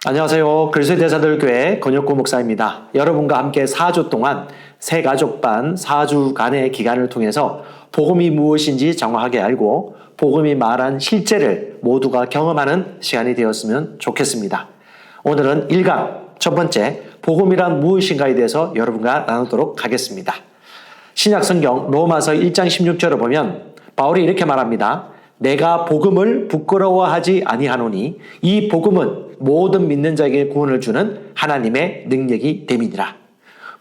안녕하세요. 그리스도의 대사들교회 권혁구 목사입니다. 여러분과 함께 4주 동안 새가족반 4주간의 기간을 통해서 복음이 무엇인지 정확하게 알고 복음이 말한 실제를 모두가 경험하는 시간이 되었으면 좋겠습니다. 오늘은 1강 첫 번째 복음이란 무엇인가에 대해서 여러분과 나누도록 하겠습니다. 신약성경 로마서 1장 16절을 보면 바울이 이렇게 말합니다. 내가 복음을 부끄러워하지 아니하노니 이 복음은 모든 믿는 자에게 구원을 주는 하나님의 능력이 됨이니라.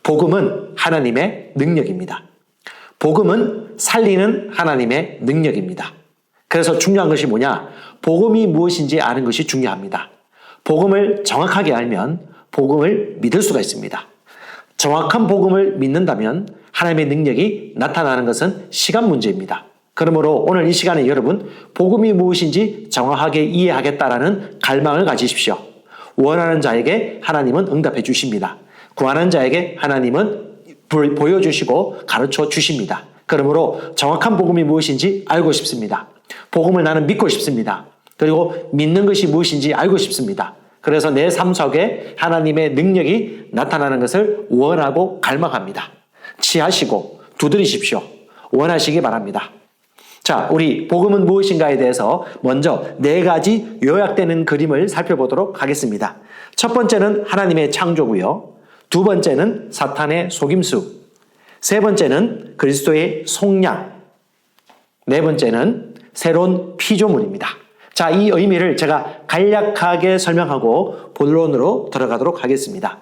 복음은 하나님의 능력입니다. 복음은 살리는 하나님의 능력입니다. 그래서 중요한 것이 뭐냐? 복음이 무엇인지 아는 것이 중요합니다. 복음을 정확하게 알면 복음을 믿을 수가 있습니다. 정확한 복음을 믿는다면 하나님의 능력이 나타나는 것은 시간 문제입니다. 그러므로 오늘 이 시간에 여러분 복음이 무엇인지 정확하게 이해하겠다라는 갈망을 가지십시오. 원하는 자에게 하나님은 응답해 주십니다. 구하는 자에게 하나님은 보여주시고 가르쳐 주십니다. 그러므로 정확한 복음이 무엇인지 알고 싶습니다. 복음을 나는 믿고 싶습니다. 그리고 믿는 것이 무엇인지 알고 싶습니다. 그래서 내 삶 속에 하나님의 능력이 나타나는 것을 원하고 갈망합니다. 취하시고 두드리십시오. 원하시기 바랍니다. 자, 우리 복음은 무엇인가에 대해서 먼저 4가지 요약되는 그림을 살펴보도록 하겠습니다. 첫 번째는 하나님의 창조고요. 두 번째는 사탄의 속임수. 세 번째는 그리스도의 속량. 네 번째는 새로운 피조물입니다. 자, 이 의미를 제가 간략하게 설명하고 본론으로 들어가도록 하겠습니다.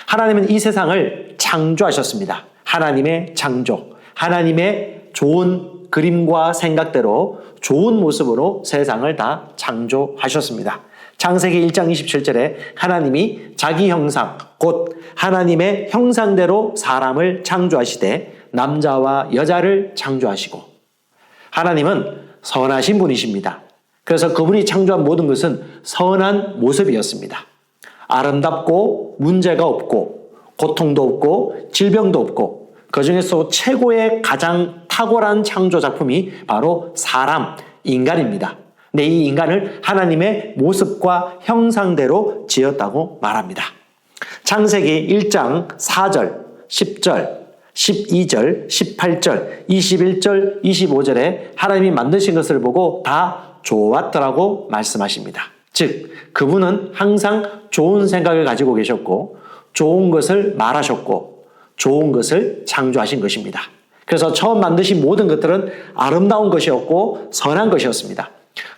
하나님은 이 세상을 창조하셨습니다. 하나님의 창조. 하나님의 좋은 그림과 생각대로 좋은 모습으로 세상을 다 창조하셨습니다. 창세기 1장 27절에 하나님이 자기 형상, 곧 하나님의 형상대로 사람을 창조하시되 남자와 여자를 창조하시고 하나님은 선하신 분이십니다. 그래서 그분이 창조한 모든 것은 선한 모습이었습니다. 아름답고 문제가 없고 고통도 없고 질병도 없고 그 중에서 최고의 가장 탁월한 창조 작품이 바로 사람, 인간입니다. 근데 이 인간을 하나님의 모습과 형상대로 지었다고 말합니다. 창세기 1장 4절, 10절, 12절, 18절, 21절, 25절에 하나님이 만드신 것을 보고 다 좋았더라고 말씀하십니다. 즉, 그분은 항상 좋은 생각을 가지고 계셨고 좋은 것을 말하셨고 좋은 것을 창조하신 것입니다. 그래서 처음 만드신 모든 것들은 아름다운 것이었고 선한 것이었습니다.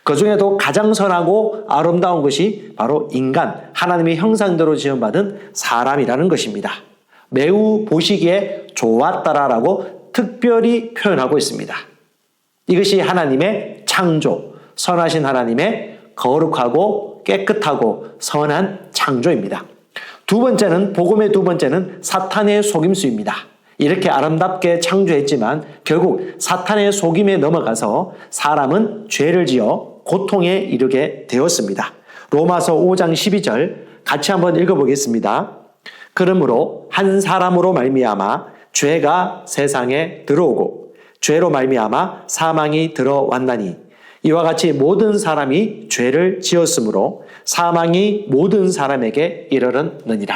그 중에도 가장 선하고 아름다운 것이 바로 인간, 하나님의 형상대로 지음받은 사람이라는 것입니다. 매우 보시기에 좋았다라고 특별히 표현하고 있습니다. 이것이 하나님의 창조, 선하신 하나님의 거룩하고 깨끗하고 선한 창조입니다. 두 번째는, 복음의 두 번째는 사탄의 속임수입니다. 이렇게 아름답게 창조했지만 결국 사탄의 속임에 넘어가서 사람은 죄를 지어 고통에 이르게 되었습니다. 로마서 5장 12절 같이 한번 읽어보겠습니다. 그러므로 한 사람으로 말미암아 죄가 세상에 들어오고 죄로 말미암아 사망이 들어왔나니 이와 같이 모든 사람이 죄를 지었으므로 사망이 모든 사람에게 이르렀느니라.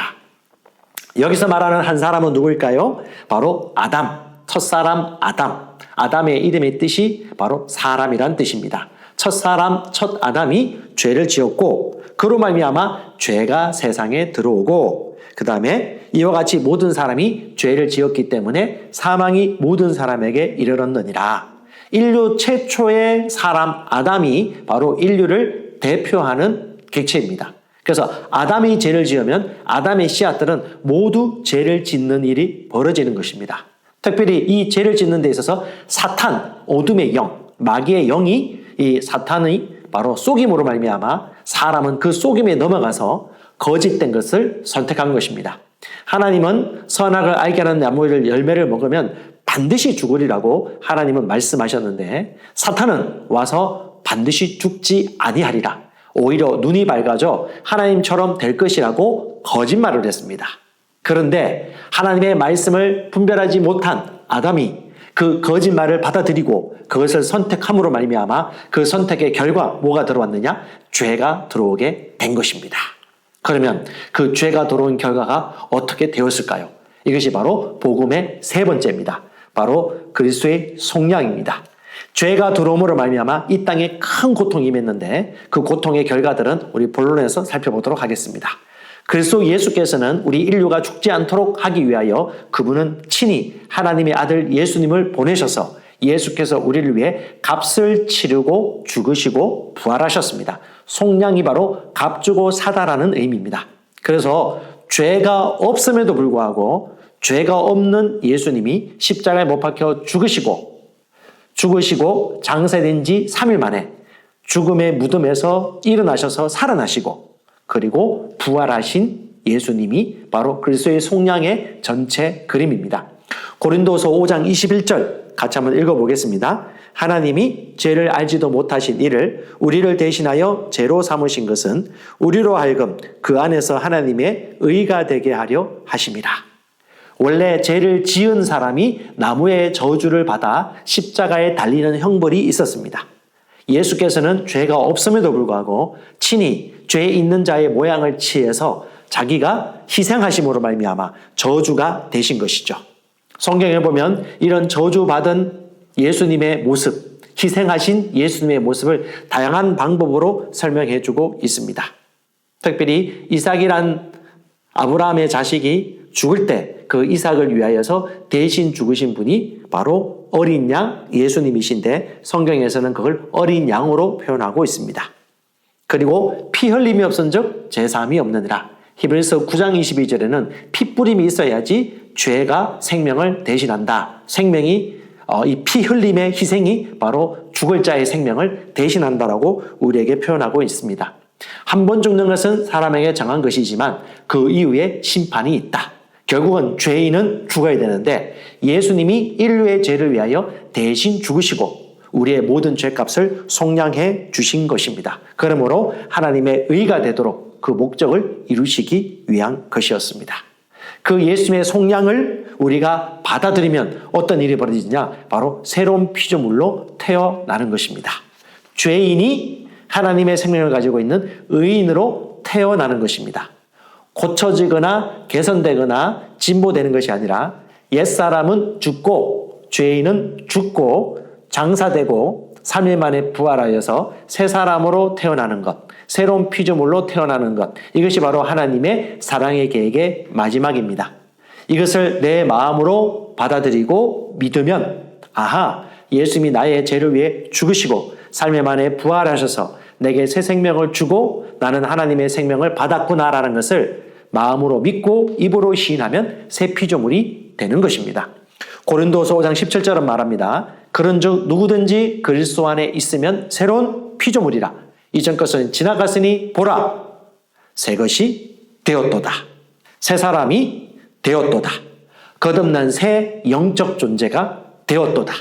여기서 말하는 한 사람은 누구일까요? 바로 아담, 첫사람 아담. 아담의 이름의 뜻이 바로 사람이란 뜻입니다. 첫사람, 첫 아담이 죄를 지었고 그로 말미암아 죄가 세상에 들어오고 그 다음에 이와 같이 모든 사람이 죄를 지었기 때문에 사망이 모든 사람에게 이르렀느니라. 인류 최초의 사람 아담이 바로 인류를 대표하는 객체입니다. 그래서 아담이 죄를 지으면 아담의 씨앗들은 모두 죄를 짓는 일이 벌어지는 것입니다. 특별히 이 죄를 짓는 데 있어서 사탄, 어둠의 영, 마귀의 영이 이 사탄의 바로 속임으로 말미암아 사람은 그 속임에 넘어가서 거짓된 것을 선택한 것입니다. 하나님은 선악을 알게 하는 나무의 열매를 먹으면 반드시 죽으리라고 하나님은 말씀하셨는데 사탄은 와서 반드시 죽지 아니하리라. 오히려 눈이 밝아져 하나님처럼 될 것이라고 거짓말을 했습니다. 그런데 하나님의 말씀을 분별하지 못한 아담이 그 거짓말을 받아들이고 그것을 선택함으로 말미암아 그 선택의 결과 뭐가 들어왔느냐? 죄가 들어오게 된 것입니다. 그러면 그 죄가 들어온 결과가 어떻게 되었을까요? 이것이 바로 복음의 세 번째입니다. 바로 그리스도의 속량입니다. 죄가 들어옴으로 말미암아 이 땅에 큰 고통이 임했는데 그 고통의 결과들은 우리 본론에서 살펴보도록 하겠습니다. 그리스도 예수께서는 우리 인류가 죽지 않도록 하기 위하여 그분은 친히 하나님의 아들 예수님을 보내셔서 예수께서 우리를 위해 값을 치르고 죽으시고 부활하셨습니다. 속량이 바로 값주고 사다라는 의미입니다. 그래서 죄가 없음에도 불구하고 죄가 없는 예수님이 십자가에 못 박혀 죽으시고 장사된 지 3일 만에 죽음의 무덤에서 일어나셔서 살아나시고 그리고 부활하신 예수님이 바로 그리스도의 속량의 전체 그림입니다. 고린도서 5장 21절 같이 한번 읽어보겠습니다. 하나님이 죄를 알지도 못하신 이를 우리를 대신하여 죄로 삼으신 것은 우리로 하여금 그 안에서 하나님의 의가 되게 하려 하심이라. 원래 죄를 지은 사람이 나무의 저주를 받아 십자가에 달리는 형벌이 있었습니다. 예수께서는 죄가 없음에도 불구하고 친히 죄 있는 자의 모양을 취해서 자기가 희생하심으로 말미암아 저주가 되신 것이죠. 성경에 보면 이런 저주받은 예수님의 모습, 희생하신 예수님의 모습을 다양한 방법으로 설명해주고 있습니다. 특별히 이삭이란 아브라함의 자식이 죽을 때 그 이삭을 위하여서 대신 죽으신 분이 바로 어린 양 예수님이신데 성경에서는 그걸 어린 양으로 표현하고 있습니다. 그리고 피 흘림이 없은즉 제사함이 없느니라. 히브리서 9장 22절에는 피 뿌림이 있어야지 죄가 생명을 대신한다. 생명이 이 피 흘림의 희생이 바로 죽을 자의 생명을 대신한다라고 우리에게 표현하고 있습니다. 한 번 죽는 것은 사람에게 정한 것이지만 그 이후에 심판이 있다. 결국은 죄인은 죽어야 되는데 예수님이 인류의 죄를 위하여 대신 죽으시고 우리의 모든 죄값을 속량해 주신 것입니다. 그러므로 하나님의 의가 되도록 그 목적을 이루시기 위한 것이었습니다. 그 예수님의 속량을 우리가 받아들이면 어떤 일이 벌어지냐? 바로 새로운 피조물로 태어나는 것입니다. 죄인이 하나님의 생명을 가지고 있는 의인으로 태어나는 것입니다. 고쳐지거나 개선되거나 진보되는 것이 아니라 옛사람은 죽고 죄인은 죽고 장사되고 3일 만에 부활하여서 새 사람으로 태어나는 것, 새로운 피조물로 태어나는 것, 이것이 바로 하나님의 사랑의 계획의 마지막입니다. 이것을 내 마음으로 받아들이고 믿으면 아하, 예수님이 나의 죄를 위해 죽으시고 3일 만에 부활하셔서 내게 새 생명을 주고 나는 하나님의 생명을 받았구나라는 것을 마음으로 믿고 입으로 시인하면 새 피조물이 되는 것입니다. 고린도서 5장 17절은 말합니다. 그런즉 누구든지 그리스도 안에 있으면 새로운 피조물이라. 이전 것은 지나갔으니 보라, 새 것이 되었도다. 새 사람이 되었도다. 거듭난 새 영적 존재가 되었도다.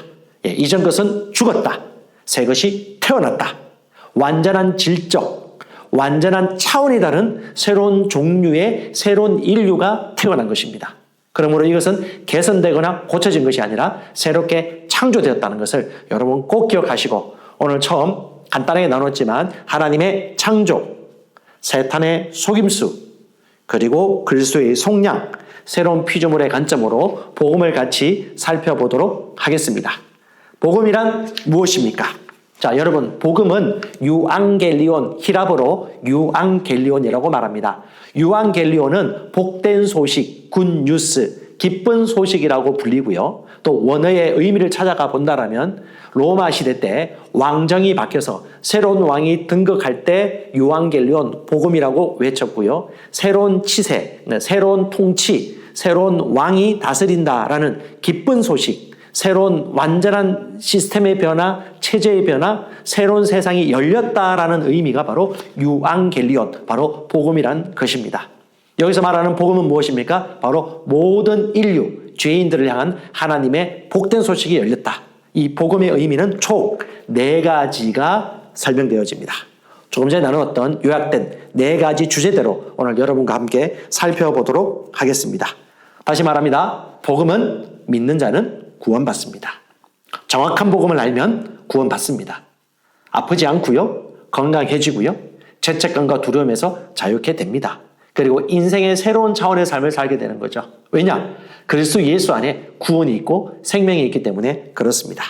이전 것은 죽었다. 새 것이 태어났다. 완전한 질적, 완전한 차원이 다른 새로운 종류의 새로운 인류가 태어난 것입니다. 그러므로 이것은 개선되거나 고쳐진 것이 아니라 새롭게 창조되었다는 것을 여러분 꼭 기억하시고 오늘 처음 간단하게 나눴지만 하나님의 창조, 사탄의 속임수, 그리고 그리스도의 속량, 새로운 피조물의 관점으로 복음을 같이 살펴보도록 하겠습니다. 복음이란 무엇입니까? 자, 여러분, 복음은 유앙겔리온, 히라보로 유앙겔리온이라고 말합니다. 유앙겔리온은 복된 소식, 굿뉴스, 기쁜 소식이라고 불리고요. 또 원어의 의미를 찾아가 본다라면 로마 시대 때 왕정이 바뀌어서 새로운 왕이 등극할 때 유앙겔리온, 복음이라고 외쳤고요. 새로운 치세, 새로운 통치, 새로운 왕이 다스린다라는 기쁜 소식, 새로운 완전한 시스템의 변화, 체제의 변화, 새로운 세상이 열렸다라는 의미가 바로 유앙겔리온, 바로 복음이란 것입니다. 여기서 말하는 복음은 무엇입니까? 바로 모든 인류, 죄인들을 향한 하나님의 복된 소식이 열렸다. 이 복음의 의미는 총 4가지가 설명되어집니다. 조금 전에 나누었던 요약된 4가지 주제대로 오늘 여러분과 함께 살펴보도록 하겠습니다. 다시 말합니다. 복음은 믿는 자는 구원받습니다. 정확한 복음을 알면 구원받습니다. 아프지 않고요. 건강해지고요. 죄책감과 두려움에서 자유케 됩니다. 그리고 인생의 새로운 차원의 삶을 살게 되는 거죠. 왜냐? 그리스도 예수 안에 구원이 있고 생명이 있기 때문에 그렇습니다.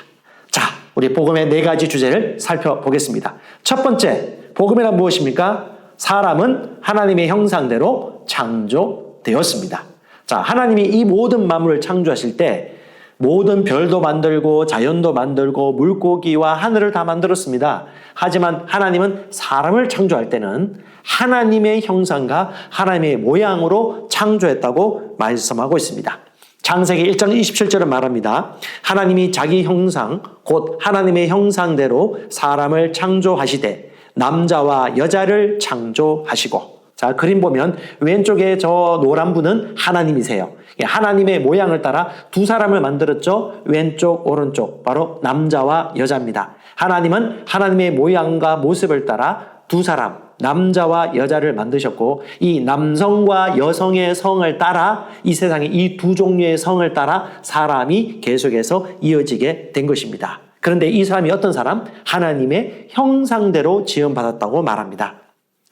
자, 우리 복음의 4가지 주제를 살펴보겠습니다. 첫 번째, 복음이란 무엇입니까? 사람은 하나님의 형상대로 창조되었습니다. 자, 하나님이 이 모든 만물을 창조하실 때 모든 별도 만들고 자연도 만들고 물고기와 하늘을 다 만들었습니다. 하지만 하나님은 사람을 창조할 때는 하나님의 형상과 하나님의 모양으로 창조했다고 말씀하고 있습니다. 창세기 1장 27절은 말합니다. 하나님이 자기 형상, 곧 하나님의 형상대로 사람을 창조하시되 남자와 여자를 창조하시고. 자, 그림 보면 왼쪽에 저 노란 분은 하나님이세요. 하나님의 모양을 따라 두 사람을 만들었죠. 왼쪽, 오른쪽, 바로 남자와 여자입니다. 하나님은 하나님의 모양과 모습을 따라 두 사람, 남자와 여자를 만드셨고, 이 남성과 여성의 성을 따라 이 세상에 이 두 종류의 성을 따라 사람이 계속해서 이어지게 된 것입니다. 그런데 이 사람이 어떤 사람? 하나님의 형상대로 지음받았다고 말합니다.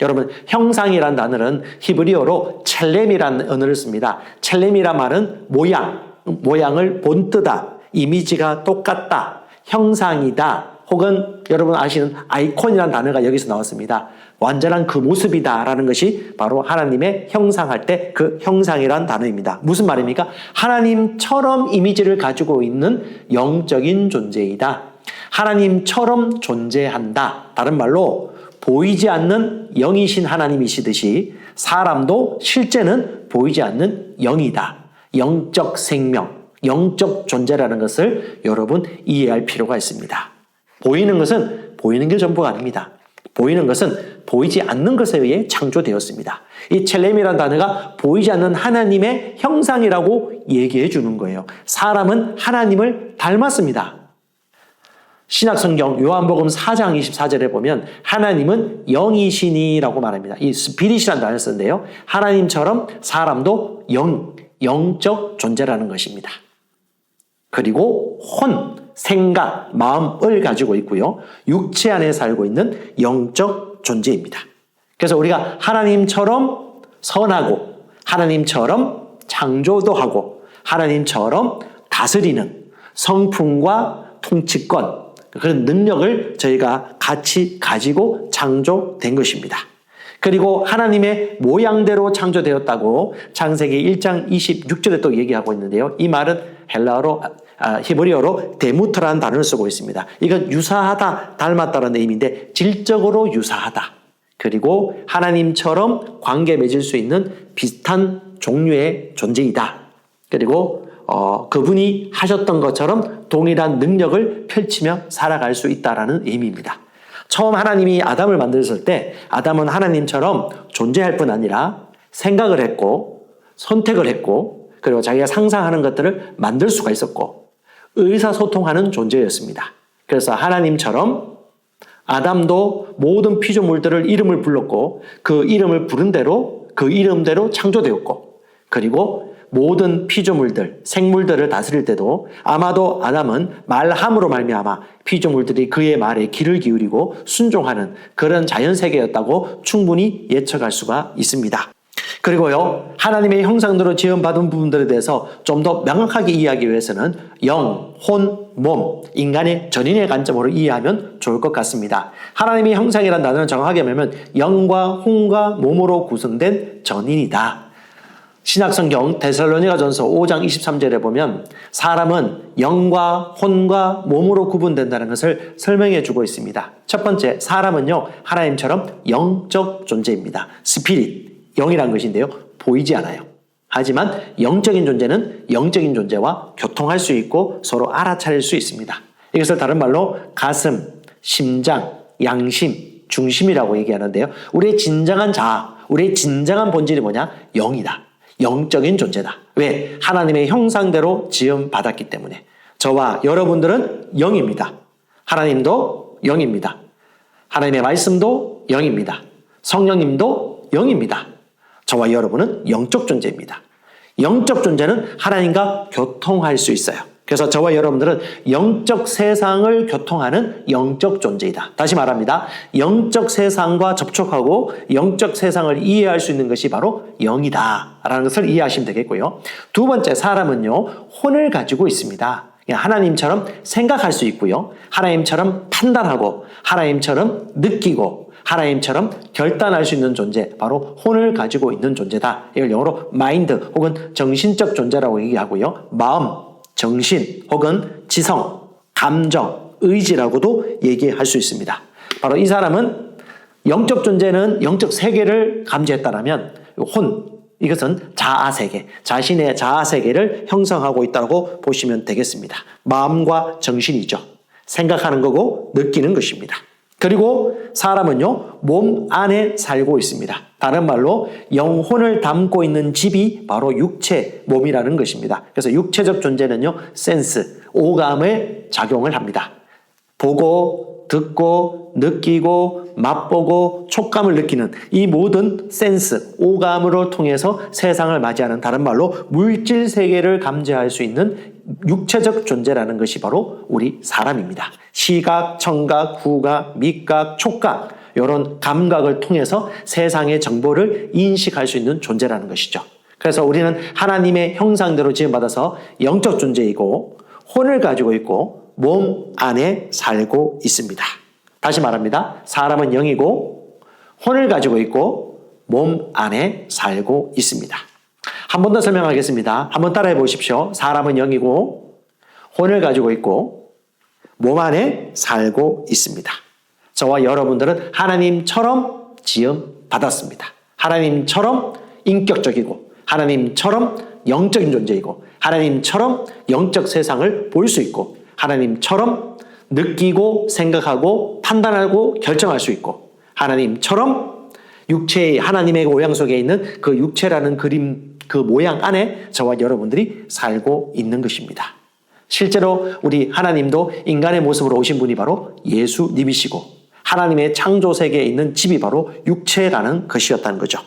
여러분, 형상이란 단어는 히브리어로 첼렘이라는 언어를 씁니다. 첼렘이란 말은 모양을 본뜨다, 이미지가 똑같다, 형상이다, 혹은 여러분 아시는 아이콘이라는 단어가 여기서 나왔습니다. 완전한 그 모습이다라는 것이 바로 하나님의 형상할 때 그 형상이란 단어입니다. 무슨 말입니까? 하나님처럼 이미지를 가지고 있는 영적인 존재이다. 하나님처럼 존재한다. 다른 말로 보이지 않는 영이신 하나님이시듯이 사람도 실제는 보이지 않는 영이다. 영적 생명, 영적 존재라는 것을 여러분 이해할 필요가 있습니다. 보이는 것은 보이는 게 전부가 아닙니다. 보이는 것은 보이지 않는 것에 의해 창조되었습니다. 이 첼렘이라는 단어가 보이지 않는 하나님의 형상이라고 얘기해 주는 거예요. 사람은 하나님을 닮았습니다. 신약성경 요한복음 4장 24절에 보면 하나님은 영이시니라고 말합니다. 이 스피릿이라는 단어를 쓰는데요. 하나님처럼 사람도 영적 존재라는 것입니다. 그리고 생각, 마음을 가지고 있고요. 육체 안에 살고 있는 영적 존재입니다. 그래서 우리가 하나님처럼 선하고 하나님처럼 창조도 하고 하나님처럼 다스리는 성품과 통치권, 그런 능력을 저희가 같이 가지고 창조된 것입니다. 그리고 하나님의 모양대로 창조되었다고 창세기 1장 26절에 또 얘기하고 있는데요. 이 말은 히브리어로 데무트라는 단어를 쓰고 있습니다. 이건 유사하다, 닮았다는 의미인데 질적으로 유사하다. 그리고 하나님처럼 관계 맺을 수 있는 비슷한 종류의 존재이다. 그리고 그분이 하셨던 것처럼 동일한 능력을 펼치며 살아갈 수 있다라는 의미입니다. 처음 하나님이 아담을 만드셨을 때 아담은 하나님처럼 존재할 뿐 아니라 생각을 했고 선택을 했고 그리고 자기가 상상하는 것들을 만들 수가 있었고 의사소통하는 존재였습니다. 그래서 하나님처럼 아담도 모든 피조물들을 이름을 불렀고 그 이름을 부른 대로 그 이름대로 창조되었고 그리고 모든 피조물들, 생물들을 다스릴 때도 아마도 아담은 말함으로 말미암아 피조물들이 그의 말에 귀를 기울이고 순종하는 그런 자연세계였다고 충분히 예측할 수가 있습니다. 그리고요, 하나님의 형상대로 지음받은 부분들에 대해서 좀 더 명확하게 이해하기 위해서는 영, 혼, 몸, 인간의 전인의 관점으로 이해하면 좋을 것 같습니다. 하나님의 형상이라는 단어는 정확하게 말하면 영과 혼과 몸으로 구성된 전인이다. 신약성경 데살로니가전서 5장 23절에 보면 사람은 영과 혼과 몸으로 구분된다는 것을 설명해 주고 있습니다. 첫 번째, 사람은요, 하나님처럼 영적 존재입니다. 스피릿, 영이란 것인데요, 보이지 않아요. 하지만 영적인 존재는 영적인 존재와 교통할 수 있고 서로 알아차릴 수 있습니다. 이것을 다른 말로 가슴, 심장, 양심, 중심이라고 얘기하는데요. 우리의 진정한 자아, 우리의 진정한 본질이 뭐냐? 영이다. 영적인 존재다. 왜? 하나님의 형상대로 지음받았기 때문에. 저와 여러분들은 영입니다. 하나님도 영입니다. 하나님의 말씀도 영입니다. 성령님도 영입니다. 저와 여러분은 영적 존재입니다. 영적 존재는 하나님과 교통할 수 있어요. 그래서 저와 여러분들은 영적 세상을 교통하는 영적 존재이다. 다시 말합니다. 영적 세상과 접촉하고 영적 세상을 이해할 수 있는 것이 바로 영이다 라는 것을 이해하시면 되겠고요. 두 번째, 사람은요, 혼을 가지고 있습니다. 하나님처럼 생각할 수 있고요. 하나님처럼 판단하고 하나님처럼 느끼고 하나님처럼 결단할 수 있는 존재, 바로 혼을 가지고 있는 존재다. 이걸 영어로 마인드 혹은 정신적 존재라고 얘기하고요. 마음, 정신 혹은 지성, 감정, 의지라고도 얘기할 수 있습니다. 바로 이 사람은 영적 존재는 영적 세계를 감지했다라면 혼, 이것은 자아세계, 자신의 자아세계를 형성하고 있다고 보시면 되겠습니다. 마음과 정신이죠. 생각하는 거고 느끼는 것입니다. 그리고 사람은요, 몸 안에 살고 있습니다. 다른 말로 영혼을 담고 있는 집이 바로 육체, 몸이라는 것입니다. 그래서 육체적 존재는요, 센스, 오감에 작용을 합니다. 보고, 듣고, 느끼고, 맛보고, 촉감을 느끼는 이 모든 센스, 오감으로 통해서 세상을 맞이하는, 다른 말로 물질 세계를 감지할 수 있는 육체적 존재라는 것이 바로 우리 사람입니다. 시각, 청각, 후각, 미각, 촉각, 이런 감각을 통해서 세상의 정보를 인식할 수 있는 존재라는 것이죠. 그래서 우리는 하나님의 형상대로 지음받아서 영적 존재이고 혼을 가지고 있고 몸 안에 살고 있습니다. 다시 말합니다. 사람은 영이고 혼을 가지고 있고 몸 안에 살고 있습니다. 한 번 더 설명하겠습니다. 한번 따라해 보십시오. 사람은 영이고 혼을 가지고 있고 몸 안에 살고 있습니다. 저와 여러분들은 하나님처럼 지음 받았습니다. 하나님처럼 인격적이고 하나님처럼 영적인 존재이고 하나님처럼 영적 세상을 볼 수 있고 하나님처럼 느끼고 생각하고 판단하고 결정할 수 있고 하나님처럼 육체의 하나님의 모양 속에 있는 그 육체라는 그림, 그 모양 안에 저와 여러분들이 살고 있는 것입니다. 실제로 우리 하나님도 인간의 모습으로 오신 분이 바로 예수님이시고 하나님의 창조 세계에 있는 집이 바로 육체라는 것이었다는 거죠.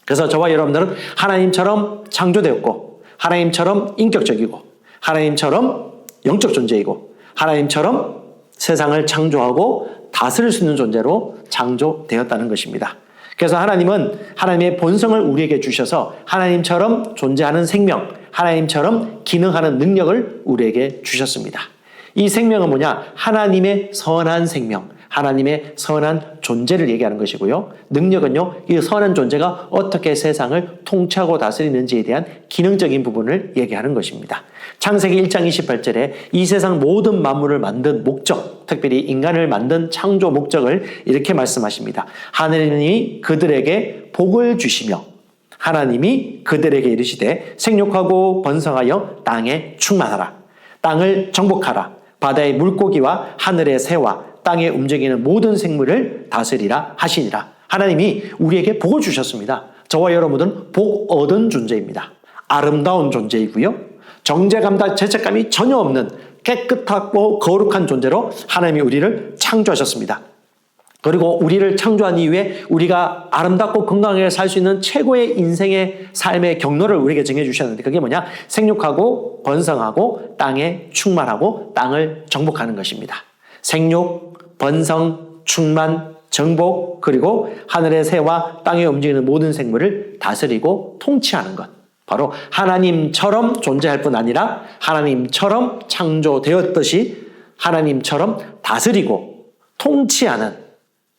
그래서 저와 여러분들은 하나님처럼 창조되었고 하나님처럼 인격적이고 하나님처럼 영적 존재이고 하나님처럼 세상을 창조하고 다스릴 수 있는 존재로 창조되었다는 것입니다. 그래서 하나님은 하나님의 본성을 우리에게 주셔서 하나님처럼 존재하는 생명, 하나님처럼 기능하는 능력을 우리에게 주셨습니다. 이 생명은 뭐냐? 하나님의 선한 생명, 하나님의 선한 존재를 얘기하는 것이고요. 능력은요, 이 선한 존재가 어떻게 세상을 통치하고 다스리는지에 대한 기능적인 부분을 얘기하는 것입니다. 창세기 1장 28절에 이 세상 모든 만물을 만든 목적, 특별히 인간을 만든 창조 목적을 이렇게 말씀하십니다. 하느님이 그들에게 복을 주시며 하나님이 그들에게 이르시되 생육하고 번성하여 땅에 충만하라. 땅을 정복하라. 바다의 물고기와 하늘의 새와 땅에 움직이는 모든 생물을 다스리라 하시니라. 하나님이 우리에게 복을 주셨습니다. 저와 여러분은 복 얻은 존재입니다. 아름다운 존재이고요. 정죄감과 죄책감이 전혀 없는 깨끗하고 거룩한 존재로 하나님이 우리를 창조하셨습니다. 그리고 우리를 창조한 이후에 우리가 아름답고 건강하게 살 수 있는 최고의 인생의 삶의 경로를 우리에게 정해주셨는데 그게 뭐냐? 생육하고 번성하고 땅에 충만하고 땅을 정복하는 것입니다. 생육, 번성, 충만, 정복, 그리고 하늘의 새와 땅에 움직이는 모든 생물을 다스리고 통치하는 것. 바로 하나님처럼 존재할 뿐 아니라 하나님처럼 창조되었듯이 하나님처럼 다스리고 통치하는,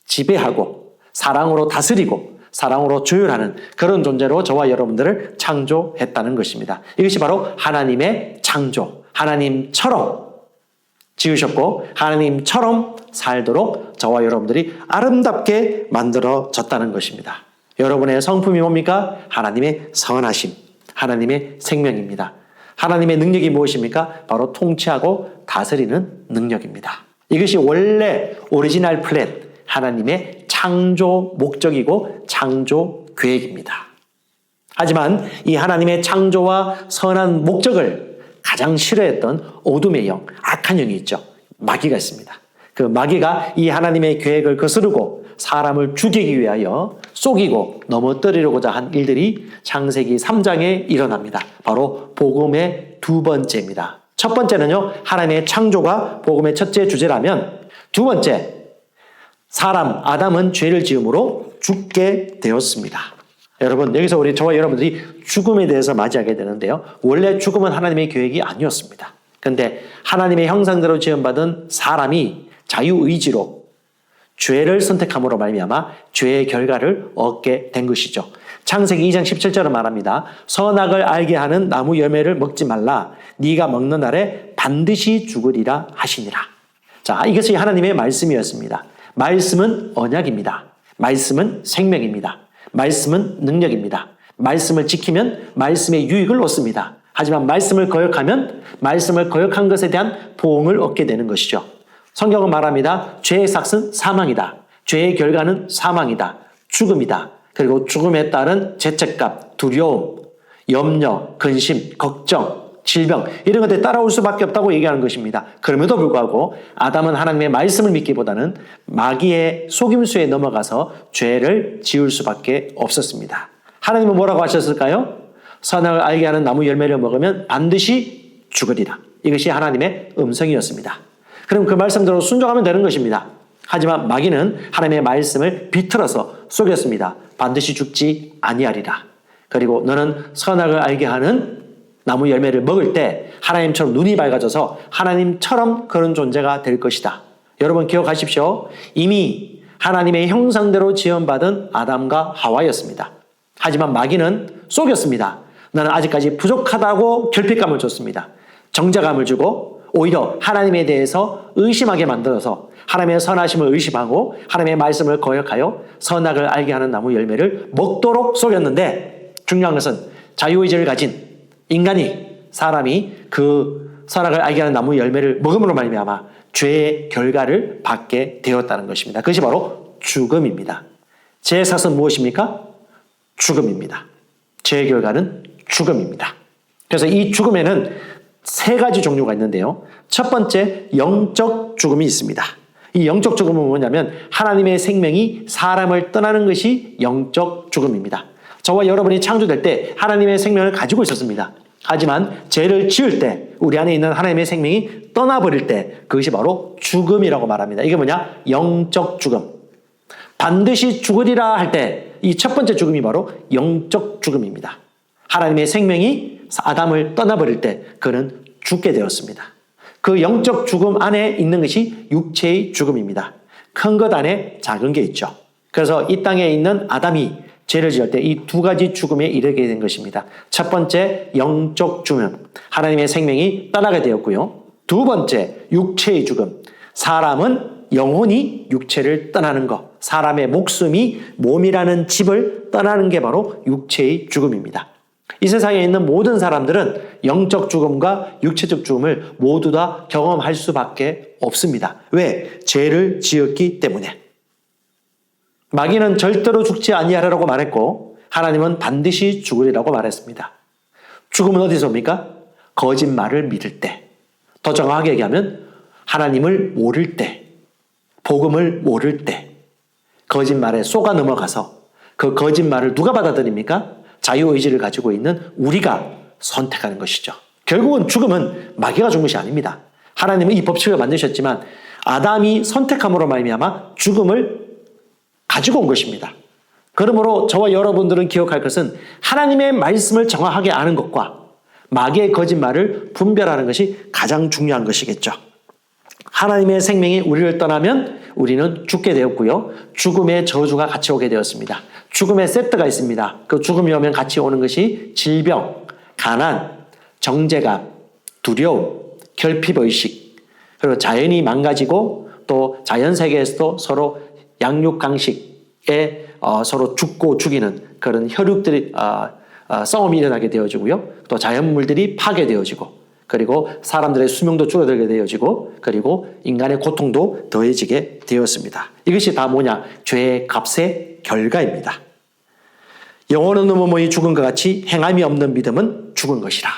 지배하고 사랑으로 다스리고 사랑으로 조율하는 그런 존재로 저와 여러분들을 창조했다는 것입니다. 이것이 바로 하나님의 창조, 하나님처럼 지으셨고 하나님처럼 살도록 저와 여러분들이 아름답게 만들어졌다는 것입니다. 여러분의 성품이 뭡니까? 하나님의 선하심, 하나님의 생명입니다. 하나님의 능력이 무엇입니까? 바로 통치하고 다스리는 능력입니다. 이것이 원래 오리지널 플랜, 하나님의 창조 목적이고 창조 계획입니다. 하지만 이 하나님의 창조와 선한 목적을 가장 싫어했던 어둠의 영, 악한 영이 있죠. 마귀가 있습니다. 그 마귀가 이 하나님의 계획을 거스르고 사람을 죽이기 위하여 속이고 넘어뜨리려고자 한 일들이 창세기 3장에 일어납니다. 바로 복음의 두 번째입니다. 첫 번째는요, 하나님의 창조가 복음의 첫째 주제라면, 두 번째, 사람 아담은 죄를 지음으로 죽게 되었습니다. 여러분, 여기서 저와 여러분들이 죽음에 대해서 맞이하게 되는데요. 원래 죽음은 하나님의 계획이 아니었습니다. 그런데 하나님의 형상대로 지음받은 사람이 자유의지로 죄를 선택함으로 말미암아 죄의 결과를 얻게 된 것이죠. 창세기 2장 17절은 말합니다. 선악을 알게 하는 나무 열매를 먹지 말라. 네가 먹는 날에 반드시 죽으리라 하시니라. 자, 이것이 하나님의 말씀이었습니다. 말씀은 언약입니다. 말씀은 생명입니다. 말씀은 능력입니다. 말씀을 지키면 말씀의 유익을 얻습니다. 하지만 말씀을 거역하면 말씀을 거역한 것에 대한 보응을 얻게 되는 것이죠. 성경은 말합니다. 죄의 삭은 사망이다. 죄의 결과는 사망이다. 죽음이다. 그리고 죽음에 따른 죄책감, 두려움, 염려, 근심, 걱정, 질병 이런 것들이 따라올 수밖에 없다고 얘기하는 것입니다. 그럼에도 불구하고 아담은 하나님의 말씀을 믿기보다는 마귀의 속임수에 넘어가서 죄를 지을 수밖에 없었습니다. 하나님은 뭐라고 하셨을까요? 선악을 알게 하는 나무 열매를 먹으면 반드시 죽으리라. 이것이 하나님의 음성이었습니다. 그럼 그 말씀대로 순종하면 되는 것입니다. 하지만 마귀는 하나님의 말씀을 비틀어서 속였습니다. 반드시 죽지 아니하리라. 그리고 너는 선악을 알게 하는 나무 열매를 먹을 때 하나님처럼 눈이 밝아져서 하나님처럼 그런 존재가 될 것이다. 여러분 기억하십시오. 이미 하나님의 형상대로 지음받은 아담과 하와였습니다. 하지만 마귀는 속였습니다. 너는 아직까지 부족하다고 결핍감을 줬습니다. 정죄감을 주고 오히려 하나님에 대해서 의심하게 만들어서 하나님의 선하심을 의심하고 하나님의 말씀을 거역하여 선악을 알게 하는 나무 열매를 먹도록 속였는데, 중요한 것은 자유의지를 가진 사람이 그 선악을 알게 하는 나무 열매를 먹음으로 말미암아 죄의 결과를 받게 되었다는 것입니다. 그것이 바로 죽음입니다. 죄의 삭은 무엇입니까? 죽음입니다. 죄의 결과는 죽음입니다. 그래서 이 죽음에는 세 가지 종류가 있는데요. 첫 번째, 영적 죽음이 있습니다. 이 영적 죽음은 뭐냐면 하나님의 생명이 사람을 떠나는 것이 영적 죽음입니다. 저와 여러분이 창조될 때 하나님의 생명을 가지고 있었습니다. 하지만 죄를 지을 때 우리 안에 있는 하나님의 생명이 떠나버릴 때 그것이 바로 죽음이라고 말합니다. 이게 뭐냐? 영적 죽음. 반드시 죽으리라 할 때 이 첫 번째 죽음이 바로 영적 죽음입니다. 하나님의 생명이 아담을 떠나버릴 때 그는 죽게 되었습니다. 그 영적 죽음 안에 있는 것이 육체의 죽음입니다. 큰 것 안에 작은 게 있죠. 그래서 이 땅에 있는 아담이 죄를 지을 때 이 두 가지 죽음에 이르게 된 것입니다. 첫 번째, 영적 죽음. 하나님의 생명이 떠나게 되었고요. 두 번째, 육체의 죽음. 사람은 영혼이 육체를 떠나는 것. 사람의 목숨이 몸이라는 집을 떠나는 게 바로 육체의 죽음입니다. 이 세상에 있는 모든 사람들은 영적 죽음과 육체적 죽음을 모두 다 경험할 수밖에 없습니다. 왜? 죄를 지었기 때문에. 마귀는 절대로 죽지 아니하리라고 말했고 하나님은 반드시 죽으리라고 말했습니다. 죽음은 어디서 옵니까? 거짓말을 믿을 때. 더 정확하게 얘기하면 하나님을 모를 때, 복음을 모를 때, 거짓말에 속아 넘어가서 그 거짓말을 누가 받아들입니까? 자유의지를 가지고 있는 우리가 선택하는 것이죠. 결국은 죽음은 마귀가 준 것이 아닙니다. 하나님은 이 법칙을 만드셨지만 아담이 선택함으로 말미암아 죽음을 가지고 온 것입니다. 그러므로 저와 여러분들은 기억할 것은 하나님의 말씀을 정확하게 아는 것과 마귀의 거짓말을 분별하는 것이 가장 중요한 것이겠죠. 하나님의 생명이 우리를 떠나면 우리는 죽게 되었고요. 죽음의 저주가 같이 오게 되었습니다. 죽음의 세트가 있습니다. 그 죽음이 오면 같이 오는 것이 질병, 가난, 정죄감, 두려움, 결핍의식, 그리고 자연이 망가지고 또 자연세계에서도 서로 양육강식에 서로 죽고 죽이는 그런 혈육들이 싸움이 일어나게 되어지고요. 또 자연물들이 파괴되어지고 그리고 사람들의 수명도 줄어들게 되어지고 그리고 인간의 고통도 더해지게 되었습니다. 이것이 다 뭐냐? 죄의 값의 결과입니다. 영혼은 몸의 죽은 것 같이 행함이 없는 믿음은 죽은 것이라.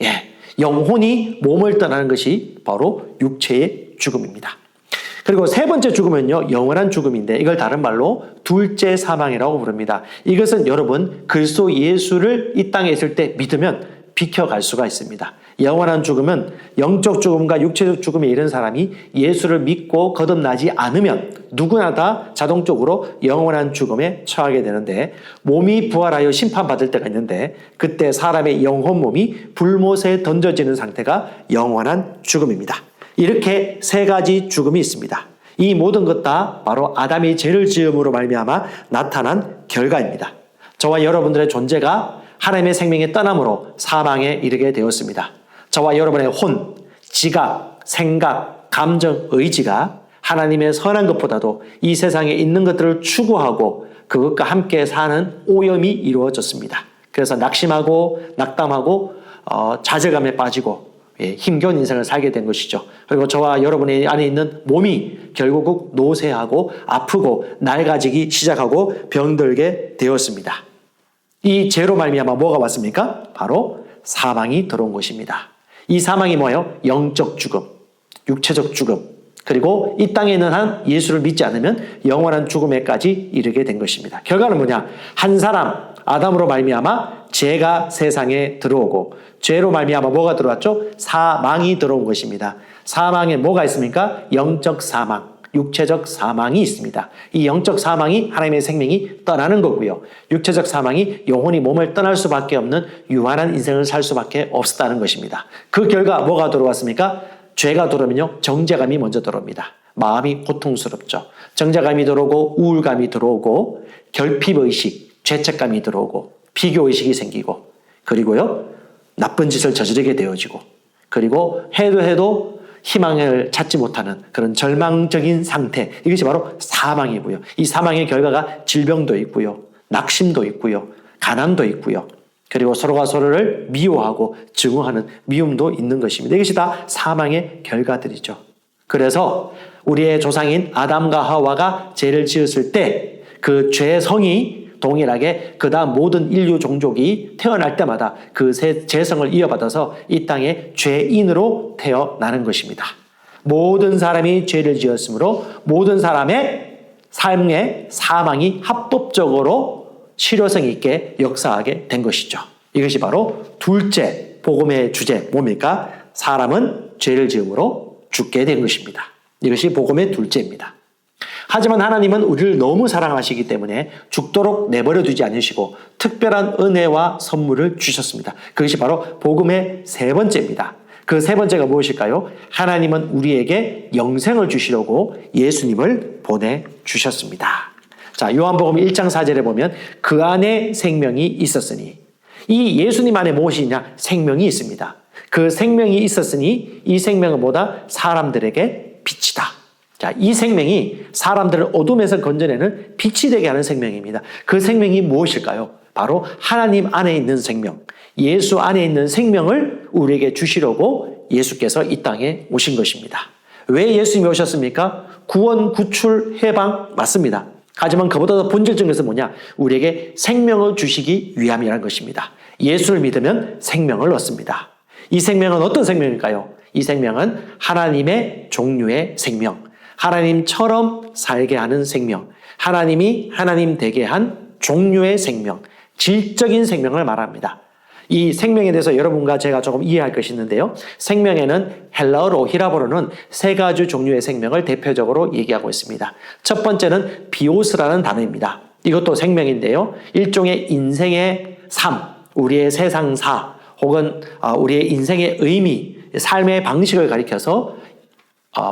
예, 영혼이 몸을 떠나는 것이 바로 육체의 죽음입니다. 그리고 세 번째 죽음은요, 영원한 죽음인데 이걸 다른 말로 둘째 사망이라고 부릅니다. 이것은 여러분 그리스도 예수를 이 땅에 있을 때 믿으면 비켜갈 수가 있습니다. 영원한 죽음은 영적 죽음과 육체적 죽음에 이른 사람이 예수를 믿고 거듭나지 않으면 누구나 다 자동적으로 영원한 죽음에 처하게 되는데, 몸이 부활하여 심판받을 때가 있는데 그때 사람의 영혼 몸이 불못에 던져지는 상태가 영원한 죽음입니다. 이렇게 세 가지 죽음이 있습니다. 이 모든 것 다 바로 아담이 죄를 지음으로 말미암아 나타난 결과입니다. 저와 여러분들의 존재가 하나님의 생명의 떠남으로 사망에 이르게 되었습니다. 저와 여러분의 혼, 지각, 생각, 감정, 의지가 하나님의 선한 것보다도 이 세상에 있는 것들을 추구하고 그것과 함께 사는 오염이 이루어졌습니다. 그래서 낙심하고 낙담하고 좌절감에 빠지고 힘겨운 인생을 살게 된 것이죠. 그리고 저와 여러분의 안에 있는 몸이 결국 노쇠하고 아프고 낡아지기 시작하고 병들게 되었습니다. 이 죄로 말미암아 뭐가 왔습니까? 바로 사망이 들어온 것입니다. 이 사망이 뭐예요? 영적 죽음, 육체적 죽음, 그리고 이 땅에 있는 한 예수를 믿지 않으면 영원한 죽음에까지 이르게 된 것입니다. 결과는 뭐냐? 한 사람 아담으로 말미암아 죄가 세상에 들어오고, 죄로 말미암아 뭐가 들어왔죠? 사망이 들어온 것입니다. 사망에 뭐가 있습니까? 영적 사망, 육체적 사망이 있습니다. 이 영적 사망이 하나님의 생명이 떠나는 거고요. 육체적 사망이 영혼이 몸을 떠날 수밖에 없는 유한한 인생을 살 수밖에 없었다는 것입니다. 그 결과 뭐가 들어왔습니까? 죄가 들어오면요, 정죄감이 먼저 들어옵니다. 마음이 고통스럽죠. 정죄감이 들어오고 우울감이 들어오고 결핍의식, 죄책감이 들어오고 비교의식이 생기고, 그리고요 나쁜 짓을 저지르게 되어지고, 그리고 해도 희망을 찾지 못하는 그런 절망적인 상태, 이것이 바로 사망이고요. 이 사망의 결과가 질병도 있고요, 낙심도 있고요, 가난도 있고요, 그리고 서로가 서로를 미워하고 증오하는 미움도 있는 것입니다. 이것이 다 사망의 결과들이죠. 그래서 우리의 조상인 아담과 하와가 죄를 지었을 때 그 죄의 성이 동일하게 그 다음 모든 인류 종족이 태어날 때마다 그 죄성을 이어받아서 이 땅에 죄인으로 태어나는 것입니다. 모든 사람이 죄를 지었으므로 모든 사람의 삶의 사망이 합법적으로 실효성 있게 역사하게 된 것이죠. 이것이 바로 둘째 복음의 주제, 뭡니까? 사람은 죄를 지음으로 죽게 된 것입니다. 이것이 복음의 둘째입니다. 하지만 하나님은 우리를 너무 사랑하시기 때문에 죽도록 내버려 두지 않으시고 특별한 은혜와 선물을 주셨습니다. 그것이 바로 복음의 세 번째입니다. 그 세 번째가 무엇일까요? 하나님은 우리에게 영생을 주시려고 예수님을 보내주셨습니다. 자, 요한복음 1장 4절에 보면 그 안에 생명이 있었으니, 이 예수님 안에 무엇이 있냐? 생명이 있습니다. 그 생명이 있었으니 이 생명은 뭐다? 사람들에게 빛이다. 자, 이 생명이 사람들을 어둠에서 건져내는 빛이 되게 하는 생명입니다. 그 생명이 무엇일까요? 바로 하나님 안에 있는 생명, 예수 안에 있는 생명을 우리에게 주시려고 예수께서 이 땅에 오신 것입니다. 왜 예수님이 오셨습니까? 구원, 구출, 해방 맞습니다. 하지만 그보다 더 본질적인 것은 뭐냐? 우리에게 생명을 주시기 위함이라는 것입니다. 예수를 믿으면 생명을 얻습니다. 이 생명은 어떤 생명일까요? 이 생명은 하나님의 종류의 생명, 하나님처럼 살게 하는 생명, 하나님이 하나님 되게 한 종류의 생명, 질적인 생명을 말합니다. 이 생명에 대해서 여러분과 제가 조금 이해할 것이 있는데요. 생명에는 헬라어로, 히라보로는 세 가지 종류의 생명을 대표적으로 얘기하고 있습니다. 첫 번째는 비오스라는 단어입니다. 이것도 생명인데요. 일종의 인생의 삶, 우리의 세상사, 혹은 우리의 인생의 의미, 삶의 방식을 가리켜서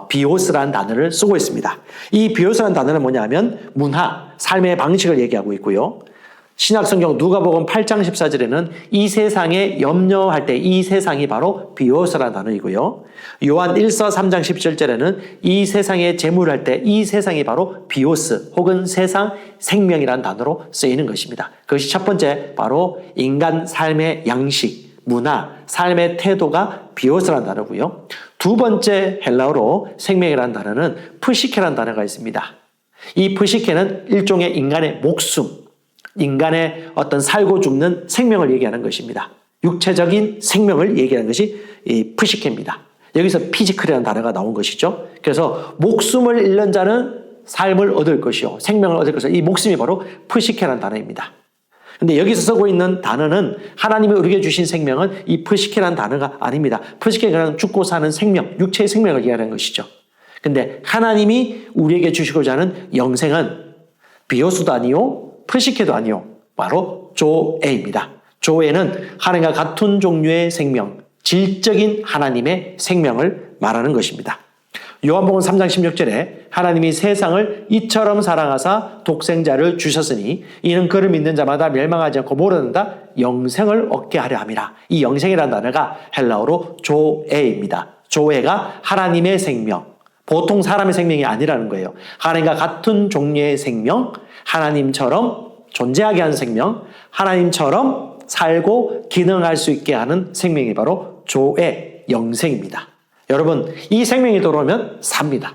비오스라는 단어를 쓰고 있습니다. 이 비오스라는 단어는 뭐냐면 문화, 삶의 방식을 얘기하고 있고요. 신약성경 누가복음 8장 14절에는 이 세상에 염려할 때 이 세상이 바로 비오스라는 단어이고요. 요한 1서 3장 17절에는 이 세상에 재물할 때 이 세상이 바로 비오스 혹은 세상 생명이라는 단어로 쓰이는 것입니다. 그것이 첫 번째 바로 인간 삶의 양식, 문화, 삶의 태도가 비오스라는 단어고요. 두 번째 헬라어로 생명이라는 단어는 프시케라는 단어가 있습니다. 이 프시케는 일종의 인간의 목숨, 인간의 어떤 살고 죽는 생명을 얘기하는 것입니다. 육체적인 생명을 얘기하는 것이 이 프시케입니다. 여기서 피지컬이라는 단어가 나온 것이죠. 그래서 목숨을 잃는 자는 삶을 얻을 것이요, 생명을 얻을 것이요. 이 목숨이 바로 프시케라는 단어입니다. 근데 여기서 쓰고 있는 단어는 하나님이 우리에게 주신 생명은 이 프시케라는 단어가 아닙니다. 프시케는 죽고 사는 생명, 육체의 생명을 얘기하는 것이죠. 근데 하나님이 우리에게 주시고자 하는 영생은 비오수도 아니요, 프시케도 아니요, 바로 조에입니다. 조에는 하나님과 같은 종류의 생명, 질적인 하나님의 생명을 말하는 것입니다. 요한복음 3장 16절에 하나님이 세상을 이처럼 사랑하사 독생자를 주셨으니 이는 그를 믿는 자마다 멸망하지 않고 모르는다 영생을 얻게 하려 함이라. 이 영생이라는 단어가 헬라어로 조에입니다. 조에가 하나님의 생명, 보통 사람의 생명이 아니라는 거예요. 하나님과 같은 종류의 생명, 하나님처럼 존재하게 하는 생명, 하나님처럼 살고 기능할 수 있게 하는 생명이 바로 조에, 영생입니다. 여러분, 이 생명이 들어오면 삽니다.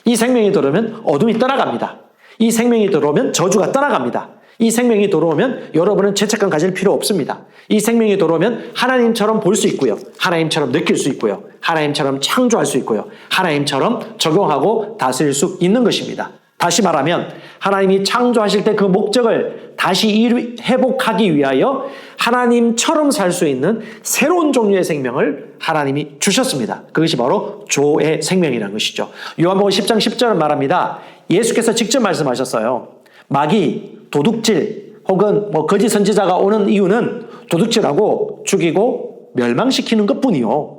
이 생명이 들어오면 어둠이 떠나갑니다. 이 생명이 들어오면 저주가 떠나갑니다. 이 생명이 들어오면 여러분은 죄책감 가질 필요 없습니다. 이 생명이 들어오면 하나님처럼 볼 수 있고요. 하나님처럼 느낄 수 있고요. 하나님처럼 창조할 수 있고요. 하나님처럼 적용하고 다스릴 수 있는 것입니다. 다시 말하면 하나님이 창조하실 때 그 목적을 다시 회복하기 위하여 하나님처럼 살 수 있는 새로운 종류의 생명을 하나님이 주셨습니다. 그것이 바로 조의 생명이라는 것이죠. 요한복음 10장 10절은 말합니다. 예수께서 직접 말씀하셨어요. 마귀, 도둑질 혹은 거짓 선지자가 오는 이유는 도둑질하고 죽이고 멸망시키는 것뿐이요.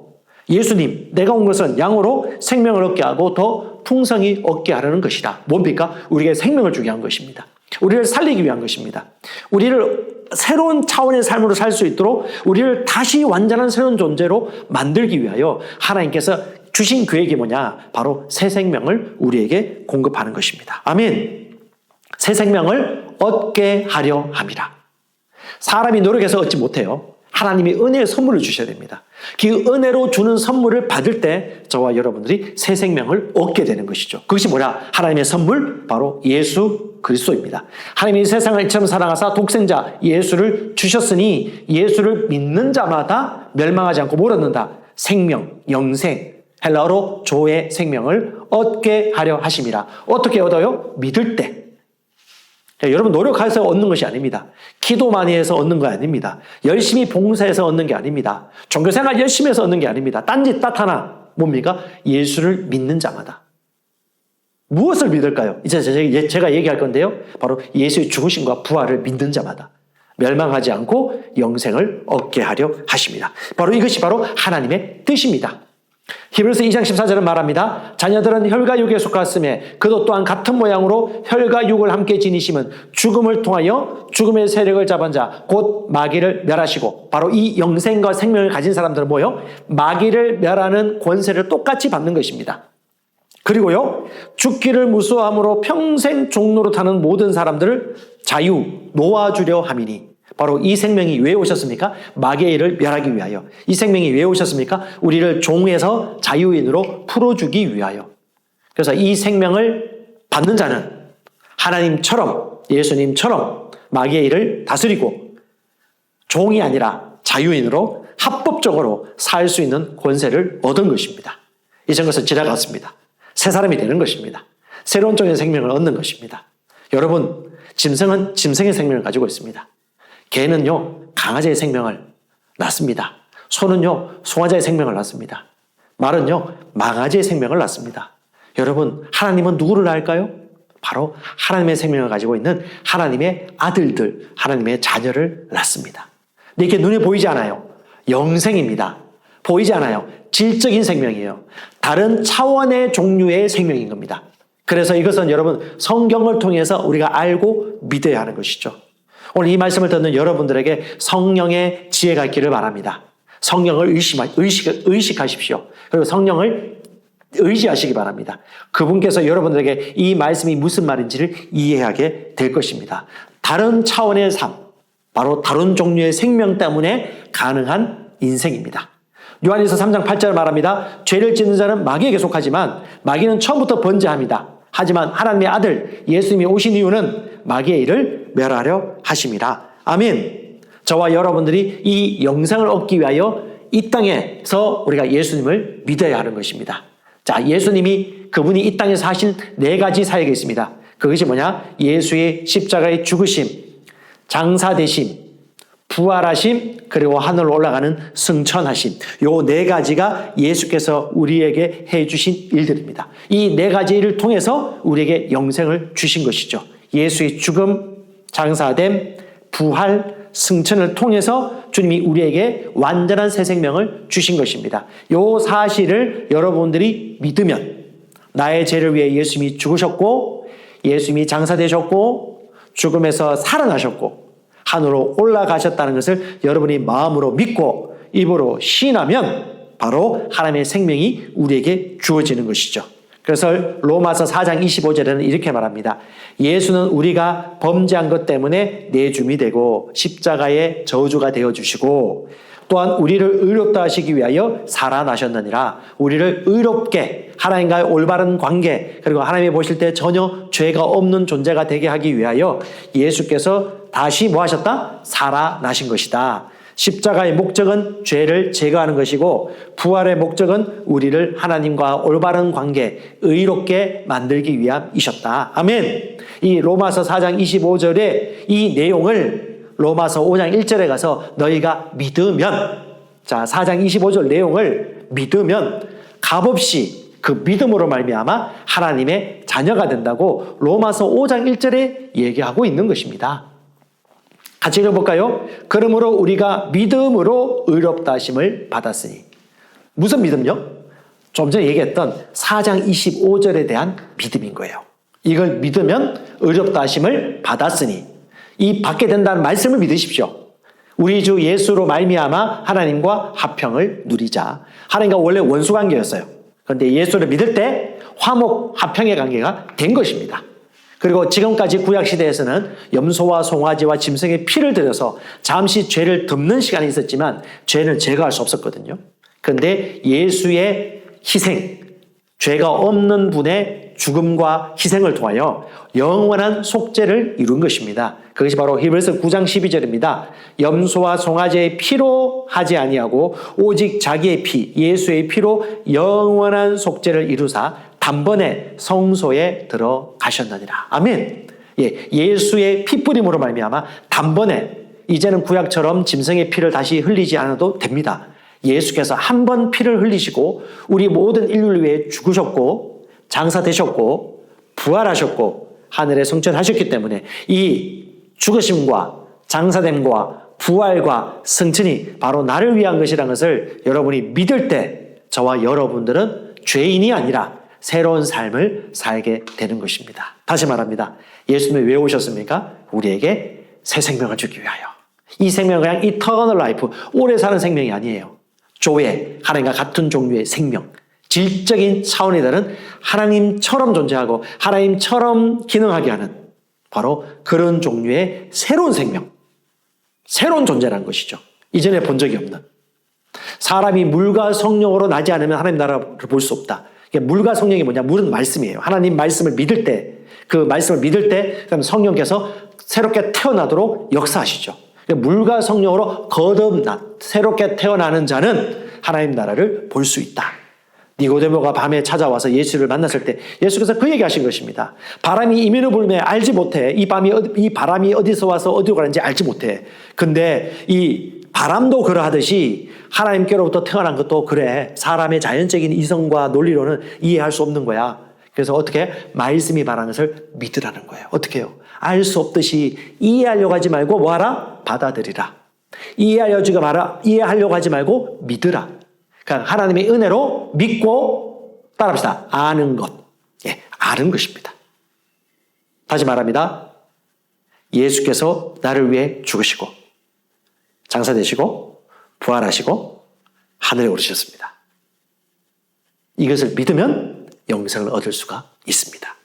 예수님, 내가 온 것은 양으로 생명을 얻게 하고 더 풍성히 얻게 하려는 것이다. 뭡니까? 우리에게 생명을 주게 한 것입니다. 우리를 살리기 위한 것입니다. 우리를 새로운 차원의 삶으로 살 수 있도록 우리를 다시 완전한 새로운 존재로 만들기 위하여 하나님께서 주신 계획이 뭐냐? 바로 새 생명을 우리에게 공급하는 것입니다. 아멘. 새 생명을 얻게 하려 함이라. 사람이 노력해서 얻지 못해요. 하나님이 은혜의 선물을 주셔야 됩니다. 그 은혜로 주는 선물을 받을 때 저와 여러분들이 새 생명을 얻게 되는 것이죠. 그것이 뭐냐? 하나님의 선물, 바로 예수 그리스도입니다. 하나님이 세상을 이처럼 사랑하사 독생자 예수를 주셨으니 예수를 믿는 자마다 멸망하지 않고 못 얻는다. 생명, 영생, 헬라어로 조의 생명을 얻게 하려 하심이라. 어떻게 얻어요? 믿을 때. 여러분, 노력해서 얻는 것이 아닙니다. 기도 많이 해서 얻는 거 아닙니다. 열심히 봉사해서 얻는 게 아닙니다. 종교생활 열심히 해서 얻는 게 아닙니다. 딴짓 따타나 뭡니까? 예수를 믿는 자마다. 무엇을 믿을까요? 이제 제가 얘기할 건데요. 바로 예수의 죽으심과 부활을 믿는 자마다 멸망하지 않고 영생을 얻게 하려 하십니다. 바로 이것이 바로 하나님의 뜻입니다. 히브리서 2장 14절은 말합니다. 자녀들은 혈과 육에 속았음에 그도 또한 같은 모양으로 혈과 육을 함께 지니심은 죽음을 통하여 죽음의 세력을 잡은 자 곧 마귀를 멸하시고, 바로 이 영생과 생명을 가진 사람들은 뭐요? 마귀를 멸하는 권세를 똑같이 받는 것입니다. 그리고요, 죽기를 무수함으로 평생 종로로 타는 모든 사람들을 자유 놓아주려 함이니, 바로 이 생명이 왜 오셨습니까? 마귀의 일을 멸하기 위하여. 이 생명이 왜 오셨습니까? 우리를 종에서 자유인으로 풀어주기 위하여. 그래서 이 생명을 받는 자는 하나님처럼, 예수님처럼 마귀의 일을 다스리고 종이 아니라 자유인으로 합법적으로 살 수 있는 권세를 얻은 것입니다. 이전 것은 지나갔습니다. 새 사람이 되는 것입니다. 새로운 종의 생명을 얻는 것입니다. 여러분, 짐승은 짐승의 생명을 가지고 있습니다. 개는요, 강아지의 생명을 낳습니다. 소는요, 송아지의 생명을 낳습니다. 말은요, 망아지의 생명을 낳습니다. 여러분, 하나님은 누구를 낳을까요? 바로 하나님의 생명을 가지고 있는 하나님의 아들들, 하나님의 자녀를 낳습니다. 근데 이게 눈에 보이지 않아요. 영생입니다. 보이지 않아요. 질적인 생명이에요. 다른 차원의 종류의 생명인 겁니다. 그래서 이것은 여러분, 성경을 통해서 우리가 알고 믿어야 하는 것이죠. 오늘 이 말씀을 듣는 여러분들에게 성령의 지혜가 있기를 바랍니다. 성령을 의식하십시오. 그리고 성령을 의지하시기 바랍니다. 그분께서 여러분들에게 이 말씀이 무슨 말인지를 이해하게 될 것입니다. 다른 차원의 삶, 바로 다른 종류의 생명 때문에 가능한 인생입니다. 요한일서 3장 8절 말합니다. 죄를 짓는 자는 마귀에게 속하지만 마귀는 처음부터 번제합니다. 하지만 하나님의 아들 예수님이 오신 이유는 마귀의 일을 멸하려 하심이라. 아멘. 저와 여러분들이 이 영생을 얻기 위하여 이 땅에서 우리가 예수님을 믿어야 하는 것입니다. 자, 예수님이 그분이 이 땅에서 하신 4가지 사역이 있습니다. 그것이 뭐냐? 예수의 십자가의 죽으심, 장사되심, 부활하심, 그리고 하늘로 올라가는 승천하심. 요 네 가지가 예수께서 우리에게 해주신 일들입니다. 이 네 가지 일을 통해서 우리에게 영생을 주신 것이죠. 예수의 죽음, 장사됨, 부활, 승천을 통해서 주님이 우리에게 완전한 새 생명을 주신 것입니다. 요 사실을 여러분들이 믿으면 나의 죄를 위해 예수님이 죽으셨고 예수님이 장사되셨고 죽음에서 살아나셨고 하늘로 올라가셨다는 것을 여러분이 마음으로 믿고 입으로 시인하면 바로 하나님의 생명이 우리에게 주어지는 것이죠. 그래서 로마서 4장 25절에는 이렇게 말합니다. 예수는 우리가 범죄한 것 때문에 내줌이 되고 십자가의 저주가 되어주시고 또한 우리를 의롭다 하시기 위하여 살아나셨느니라. 우리를 의롭게 하나님과의 올바른 관계 그리고 하나님이 보실 때 전혀 죄가 없는 존재가 되게 하기 위하여 예수께서 다시 뭐 하셨다? 살아나신 것이다. 십자가의 목적은 죄를 제거하는 것이고 부활의 목적은 우리를 하나님과 올바른 관계, 의롭게 만들기 위함이셨다. 아멘. 이 로마서 4장 25절에 이 내용을 로마서 5장 1절에 가서 너희가 믿으면, 자 4장 25절 내용을 믿으면 값없이 그 믿음으로 말미암아 하나님의 자녀가 된다고 로마서 5장 1절에 얘기하고 있는 것입니다. 같이 읽어볼까요? 그러므로 우리가 믿음으로 의롭다 하심을 받았으니. 무슨 믿음요? 좀 전에 얘기했던 4장 25절에 대한 믿음인 거예요. 이걸 믿으면 의롭다 하심을 받았으니 이 받게 된다는 말씀을 믿으십시오. 우리 주 예수로 말미암아 하나님과 화평을 누리자. 하나님과 원래 원수 관계였어요. 그런데 예수를 믿을 때 화목 화평의 관계가 된 것입니다. 그리고 지금까지 구약시대에서는 염소와 송아지와 짐승의 피를 들여서 잠시 죄를 덮는 시간이 있었지만 죄는 제거할 수 없었거든요. 그런데 예수의 희생, 죄가 없는 분의 죽음과 희생을 통하여 영원한 속죄를 이룬 것입니다. 그것이 바로 히브리서 9장 12절입니다. 염소와 송아지의 피로 하지 아니하고 오직 자기의 피, 예수의 피로 영원한 속죄를 이루사 단번에 성소에 들어가셨느니라. 아멘. 예, 예수의 피뿌림으로 말미암아 단번에 이제는 구약처럼 짐승의 피를 다시 흘리지 않아도 됩니다. 예수께서 한 번 피를 흘리시고 우리 모든 인류를 위해 죽으셨고 장사되셨고 부활하셨고 하늘에 승천하셨기 때문에 이 죽으심과 장사됨과 부활과 승천이 바로 나를 위한 것이라는 것을 여러분이 믿을 때 저와 여러분들은 죄인이 아니라 새로운 삶을 살게 되는 것입니다. 다시 말합니다. 예수님이 왜 오셨습니까? 우리에게 새 생명을 주기 위하여. 이 생명은 그냥 이터널 라이프, 오래 사는 생명이 아니에요. 조회, 하나님과 같은 종류의 생명, 질적인 차원이 다른 하나님처럼 존재하고 하나님처럼 기능하게 하는 바로 그런 종류의 새로운 생명, 새로운 존재라는 것이죠. 이전에 본 적이 없는. 사람이 물과 성령으로 나지 않으면 하나님 나라를 볼 수 없다. 물과 성령이 뭐냐? 물은 말씀이에요. 하나님 말씀을 믿을 때, 그 말씀을 믿을 때 그럼 성령께서 새롭게 태어나도록 역사하시죠. 물과 성령으로 거듭난 새롭게 태어나는 자는 하나님 나라를 볼 수 있다. 니고데모가 밤에 찾아와서 예수를 만났을 때 예수께서 그 얘기하신 것입니다. 바람이 이민을 불며 알지 못해. 이 바람이 어디서 와서 어디로 가는지 알지 못해. 근데 이 바람도 그러하듯이 하나님께로부터 태어난 것도 그래. 사람의 자연적인 이성과 논리로는 이해할 수 없는 거야. 그래서 어떻게? 말씀이 말하는 것을 믿으라는 거예요. 어떻게 해요? 알 수 없듯이 이해하려고 하지 말고 뭐하라? 받아들이라. 이해하려고 하지 말고 믿으라. 그러니까 하나님의 은혜로 믿고 따라합시다. 아는 것. 예, 아는 것입니다. 다시 말합니다. 예수께서 나를 위해 죽으시고 장사되시고 부활하시고 하늘에 오르셨습니다. 이것을 믿으면 영생을 얻을 수가 있습니다.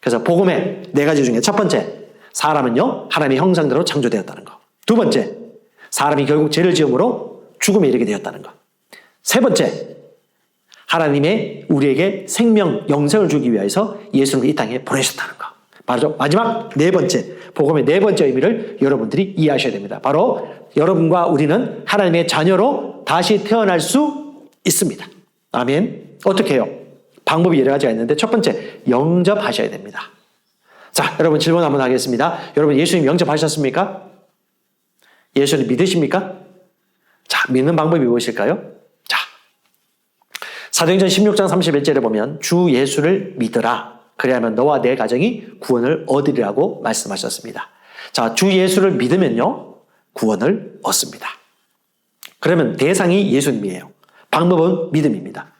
그래서 복음의 네 가지 중에 첫 번째, 사람은요 하나님의 형상대로 창조되었다는 거. 두 번째, 사람이 결국 죄를 지음으로 죽음에 이르게 되었다는 것. 세 번째, 하나님의 우리에게 생명, 영생을 주기 위해서 예수님을 이 땅에 보내셨다는 것. 바로 마지막 네 번째, 복음의 네 번째 의미를 여러분들이 이해하셔야 됩니다. 바로 여러분과 우리는 하나님의 자녀로 다시 태어날 수 있습니다. 아멘. 어떻게 해요? 방법이 여러 가지가 있는데 첫 번째, 영접하셔야 됩니다. 자, 여러분 질문 한번 하겠습니다. 여러분 예수님 영접하셨습니까? 예수님 믿으십니까? 자, 믿는 방법이 무엇일까요? 자, 사도행전 16장 31절에 보면 주 예수를 믿으라. 그래야만 너와 내 가정이 구원을 얻으리라고 말씀하셨습니다. 자, 주 예수를 믿으면요, 구원을 얻습니다. 그러면 대상이 예수님이에요. 방법은 믿음입니다.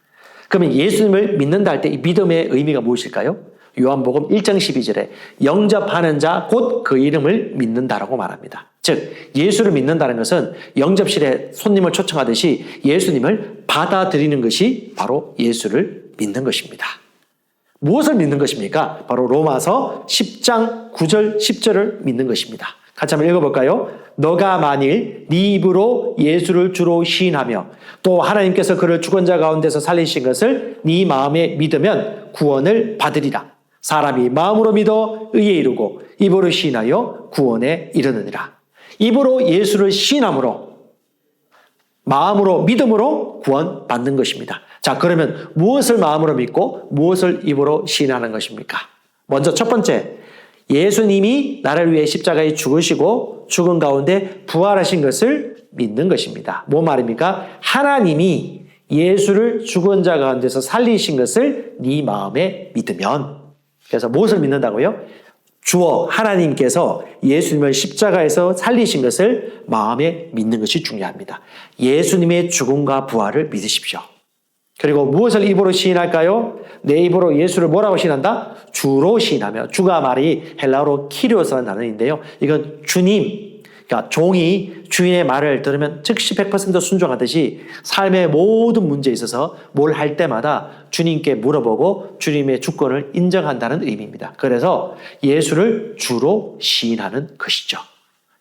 그러면 예수님을 믿는다 할 때 이 믿음의 의미가 무엇일까요? 요한복음 1장 12절에 영접하는 자 곧 그 이름을 믿는다라고 말합니다. 즉 예수를 믿는다는 것은 영접실에 손님을 초청하듯이 예수님을 받아들이는 것이 바로 예수를 믿는 것입니다. 무엇을 믿는 것입니까? 바로 로마서 10장 9절 10절을 믿는 것입니다. 같이 한번 읽어볼까요? 너가 만일 네 입으로 예수를 주로 시인하며 또 하나님께서 그를 죽은 자 가운데서 살리신 것을 네 마음에 믿으면 구원을 받으리라. 사람이 마음으로 믿어 의에 이르고 입으로 시인하여 구원에 이르느니라. 입으로 예수를 시인함으로 마음으로 믿음으로 구원 받는 것입니다. 자, 그러면 무엇을 마음으로 믿고 무엇을 입으로 시인하는 것입니까? 먼저 첫 번째, 예수님이 나를 위해 십자가에 죽으시고 죽은 가운데 부활하신 것을 믿는 것입니다. 뭔 말입니까? 하나님이 예수를 죽은 자 가운데서 살리신 것을 네 마음에 믿으면, 그래서 무엇을 믿는다고요? 주어 하나님께서 예수님을 십자가에서 살리신 것을 마음에 믿는 것이 중요합니다. 예수님의 죽음과 부활을 믿으십시오. 그리고 무엇을 입으로 시인할까요? 내 입으로 예수를 뭐라고 시인한다? 주로 시인하며, 주가 말이 헬라어로 키리오스라는 단어인데요. 이건 주님, 그러니까 종이 주인의 말을 들으면 즉시 100% 순종하듯이 삶의 모든 문제에 있어서 뭘 할 때마다 주님께 물어보고 주님의 주권을 인정한다는 의미입니다. 그래서 예수를 주로 시인하는 것이죠.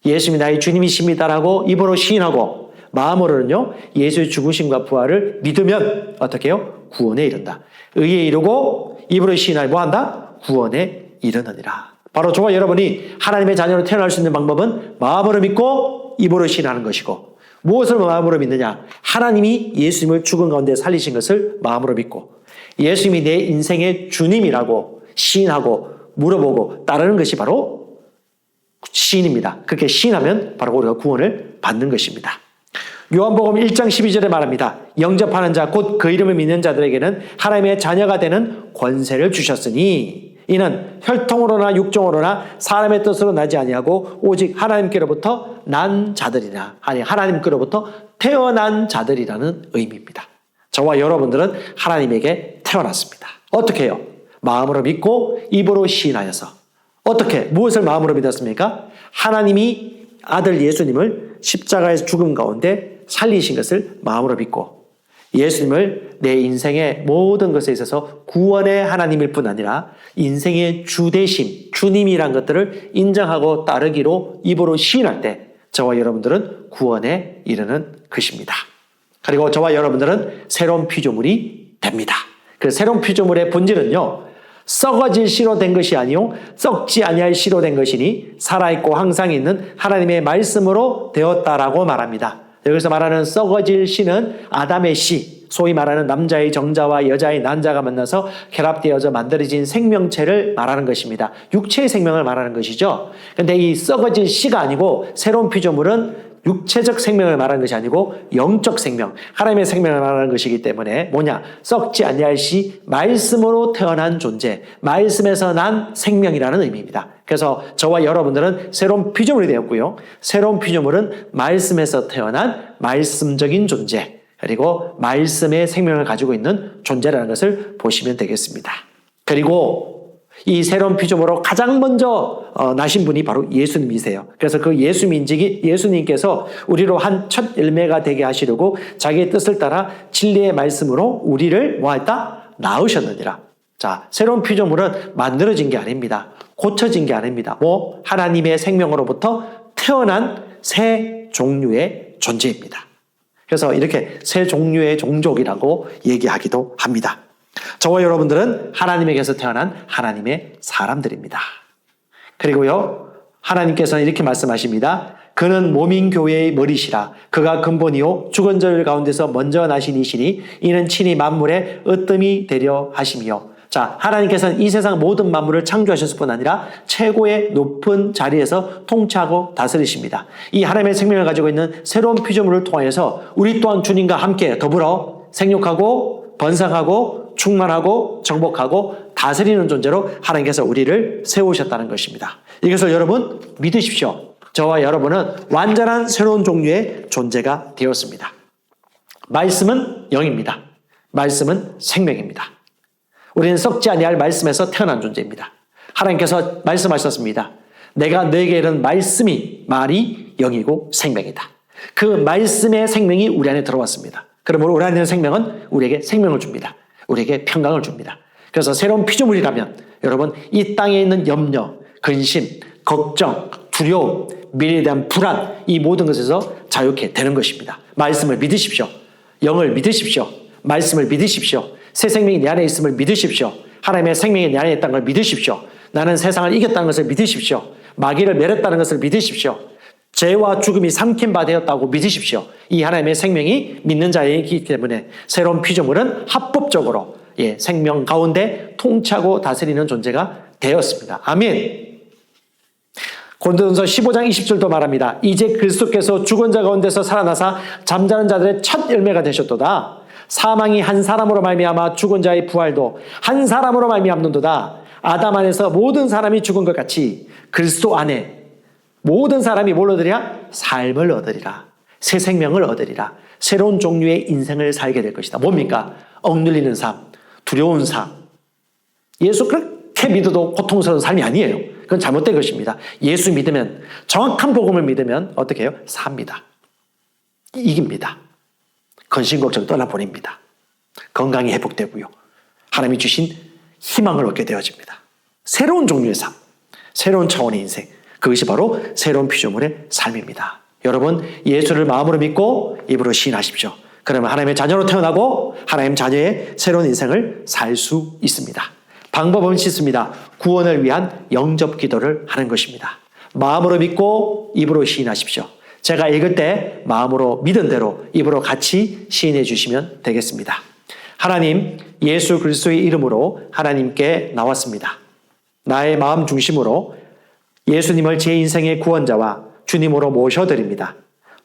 예수님이 나의 주님이십니다라고 입으로 시인하고 마음으로는요, 예수의 죽으심과 부활을 믿으면 어떻게 해요? 구원에 이른다. 의에 이르고 입으로 시인하여 뭐한다? 구원에 이르느니라. 바로 저와 여러분이 하나님의 자녀로 태어날 수 있는 방법은 마음으로 믿고 입으로 시인하는 것이고, 무엇을 마음으로 믿느냐? 하나님이 예수님을 죽은 가운데 살리신 것을 마음으로 믿고 예수님이 내 인생의 주님이라고 시인하고 물어보고 따르는 것이 바로 시인입니다. 그렇게 시인하면 바로 우리가 구원을 받는 것입니다. 요한복음 1장 12절에 말합니다. 영접하는 자 곧 그 이름을 믿는 자들에게는 하나님의 자녀가 되는 권세를 주셨으니 이는 혈통으로나 육종으로나 사람의 뜻으로 나지 아니하고 오직 하나님께로부터 난 자들이나, 아니 하나님께로부터 태어난 자들이라는 의미입니다. 저와 여러분들은 하나님에게 태어났습니다. 어떻게 해요? 마음으로 믿고 입으로 시인하여서. 어떻게? 무엇을 마음으로 믿었습니까? 하나님이 아들 예수님을 십자가에서 죽음 가운데 살리신 것을 마음으로 믿고 예수님을 내 인생의 모든 것에 있어서 구원의 하나님일 뿐 아니라 인생의 주 대신 주님이란 것들을 인정하고 따르기로 입으로 시인할 때 저와 여러분들은 구원에 이르는 것입니다. 그리고 저와 여러분들은 새로운 피조물이 됩니다. 그 새로운 피조물의 본질은요, 썩어질 씨로 된 것이 아니요 썩지 아니할 씨로 된 것이니 살아있고 항상 있는 하나님의 말씀으로 되었다라고 말합니다. 여기서 말하는 썩어질 씨는 아담의 씨, 소위 말하는 남자의 정자와 여자의 난자가 만나서 결합되어져 만들어진 생명체를 말하는 것입니다. 육체의 생명을 말하는 것이죠. 그런데 이 썩어질 씨가 아니고 새로운 피조물은 육체적 생명을 말하는 것이 아니고 영적 생명, 하나님의 생명을 말하는 것이기 때문에 뭐냐? 썩지 아니할 시 말씀으로 태어난 존재, 말씀에서 난 생명이라는 의미입니다. 그래서 저와 여러분들은 새로운 피조물이 되었고요. 새로운 피조물은 말씀에서 태어난 말씀적인 존재, 그리고 말씀의 생명을 가지고 있는 존재라는 것을 보시면 되겠습니다. 그리고 이 새로운 피조물로 가장 먼저 나신 분이 바로 예수님이세요. 그래서 그 예수님께서 우리로 한 첫 열매가 되게 하시려고 자기의 뜻을 따라 진리의 말씀으로 우리를 뭐했다? 낳으셨느니라. 자, 새로운 피조물은 만들어진 게 아닙니다. 고쳐진 게 아닙니다. 하나님의 생명으로부터 태어난 새 종류의 존재입니다. 그래서 이렇게 새 종류의 종족이라고 얘기하기도 합니다. 저와 여러분들은 하나님에게서 태어난 하나님의 사람들입니다. 그리고요, 하나님께서는 이렇게 말씀하십니다. 그는 몸인 교회의 머리시라. 그가 근본이요 죽은 자들 가운데서 먼저 나신 이시니 이는 친히 만물의 으뜸이 되려 하시며 자, 하나님께서는 이 세상 모든 만물을 창조하셨을 뿐 아니라 최고의 높은 자리에서 통치하고 다스리십니다. 이 하나님의 생명을 가지고 있는 새로운 피조물을 통하여서 우리 또한 주님과 함께 더불어 생육하고 번성하고 충만하고 정복하고 다스리는 존재로 하나님께서 우리를 세우셨다는 것입니다. 이것을 여러분 믿으십시오. 저와 여러분은 완전한 새로운 종류의 존재가 되었습니다. 말씀은 영입니다. 말씀은 생명입니다. 우리는 썩지 아니할 말씀에서 태어난 존재입니다. 하나님께서 말씀하셨습니다. 내가 너에게 이른 말씀이 말이 영이고 생명이다. 그 말씀의 생명이 우리 안에 들어왔습니다. 그러므로 우리 안에 있는 생명은 우리에게 생명을 줍니다. 우리에게 평강을 줍니다. 그래서 새로운 피조물이라면 여러분 이 땅에 있는 염려, 근심, 걱정, 두려움, 미래에 대한 불안 이 모든 것에서 자유케 되는 것입니다. 말씀을 믿으십시오. 영을 믿으십시오. 말씀을 믿으십시오. 새 생명이 내 안에 있음을 믿으십시오. 하나님의 생명이 내 안에 있다는 걸 믿으십시오. 나는 세상을 이겼다는 것을 믿으십시오. 마귀를 멸했다는 것을 믿으십시오. 죄와 죽음이 삼킨 바 되었다고 믿으십시오. 이 하나님의 생명이 믿는 자이기 때문에 새로운 피조물은 합법적으로 생명 가운데 통치하고 다스리는 존재가 되었습니다. 아멘. 고린도전서 15장 20절도 말합니다. 이제 그리스도께서 죽은 자 가운데서 살아나사 잠자는 자들의 첫 열매가 되셨도다. 사망이 한 사람으로 말미암아 죽은 자의 부활도 한 사람으로 말미암는도다. 아담 안에서 모든 사람이 죽은 것 같이 그리스도 안에 모든 사람이 뭘 얻으리라? 삶을 얻으리라. 새 생명을 얻으리라. 새로운 종류의 인생을 살게 될 것이다. 뭡니까? 억눌리는 삶, 두려운 삶. 예수 그렇게 믿어도 고통스러운 삶이 아니에요. 그건 잘못된 것입니다. 예수 믿으면, 정확한 복음을 믿으면 어떻게 해요? 삽니다. 이깁니다. 근심 걱정 떠나보냅니다. 건강이 회복되고요. 하나님이 주신 희망을 얻게 되어집니다. 새로운 종류의 삶, 새로운 차원의 인생, 그것이 바로 새로운 피조물의 삶입니다. 여러분 예수를 마음으로 믿고 입으로 시인하십시오. 그러면 하나님의 자녀로 태어나고 하나님 자녀의 새로운 인생을 살 수 있습니다. 방법은 쉽습니다. 구원을 위한 영접 기도를 하는 것입니다. 마음으로 믿고 입으로 시인하십시오. 제가 읽을 때 마음으로 믿은 대로 입으로 같이 시인해 주시면 되겠습니다. 하나님, 예수 그리스도의 이름으로 하나님께 나왔습니다. 나의 마음 중심으로 예수님을 제 인생의 구원자와 주님으로 모셔드립니다.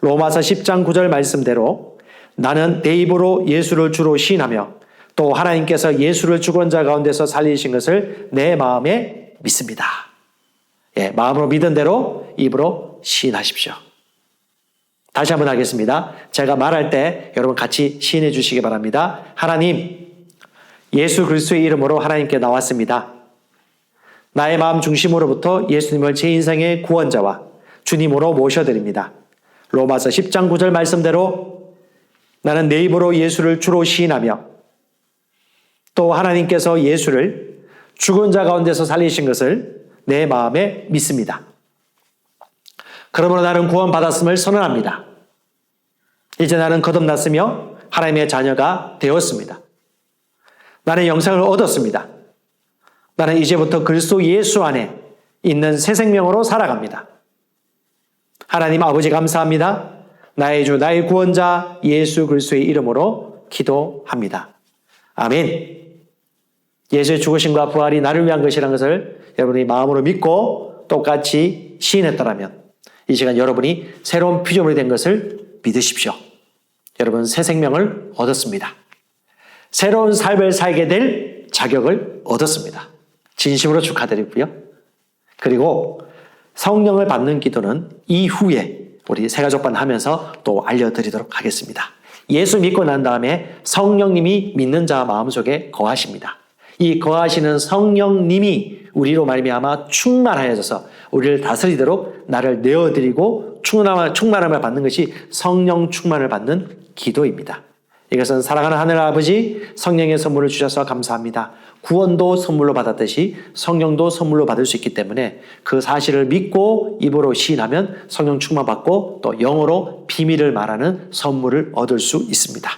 로마서 10장 9절 말씀대로 나는 내 입으로 예수를 주로 시인하며 또 하나님께서 예수를 죽은 자 가운데서 살리신 것을 내 마음에 믿습니다. 마음으로 믿은 대로 입으로 시인하십시오. 다시 한번 하겠습니다. 제가 말할 때 여러분 같이 시인해 주시기 바랍니다. 하나님, 예수 그리스도의 이름으로 하나님께 나왔습니다. 나의 마음 중심으로부터 예수님을 제 인생의 구원자와 주님으로 모셔드립니다. 로마서 10장 9절 말씀대로 나는 내 입으로 예수를 주로 시인하며 또 하나님께서 예수를 죽은 자 가운데서 살리신 것을 내 마음에 믿습니다. 그러므로 나는 구원받았음을 선언합니다. 이제 나는 거듭났으며 하나님의 자녀가 되었습니다. 나는 영생을 얻었습니다. 나는 이제부터 그리스도 예수 안에 있는 새 생명으로 살아갑니다. 하나님 아버지 감사합니다. 나의 주 나의 구원자 예수 그리스도의 이름으로 기도합니다. 아멘. 예수의 죽으심과 부활이 나를 위한 것이라는 것을 여러분이 마음으로 믿고 똑같이 시인했더라면 이 시간 여러분이 새로운 피조물이 된 것을 믿으십시오. 여러분 새 생명을 얻었습니다. 새로운 삶을 살게 될 자격을 얻었습니다. 진심으로 축하드리고요. 그리고 성령을 받는 기도는 이후에 우리 새가족반 하면서 또 알려드리도록 하겠습니다. 예수 믿고 난 다음에 성령님이 믿는 자 마음속에 거하십니다. 이 거하시는 성령님이 우리로 말미암아 충만하여져서 우리를 다스리도록 나를 내어드리고 충만함을 받는 것이 성령 충만을 받는 기도입니다. 이것은 사랑하는 하늘 아버지 성령의 선물을 주셔서 감사합니다. 구원도 선물로 받았듯이 성령도 선물로 받을 수 있기 때문에 그 사실을 믿고 입으로 시인하면 성령 충만받고 또 영어로 비밀을 말하는 선물을 얻을 수 있습니다.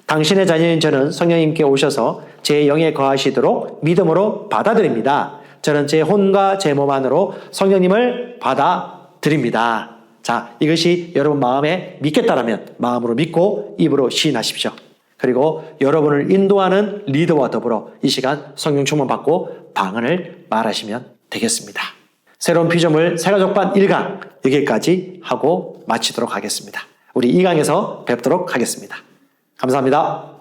당신의 자녀인 저는 성령님께 오셔서 제 영에 거하시도록 믿음으로 받아들입니다. 저는 제 혼과 제 몸 안으로 성령님을 받아들입니다. 자, 이것이 여러분 마음에 믿겠다라면 마음으로 믿고 입으로 시인하십시오. 그리고 여러분을 인도하는 리더와 더불어 이 시간 성령 충만 받고 방언을 말하시면 되겠습니다. 새로운 피조물 새가족반 1강 여기까지 하고 마치도록 하겠습니다. 우리 2강에서 뵙도록 하겠습니다. 감사합니다.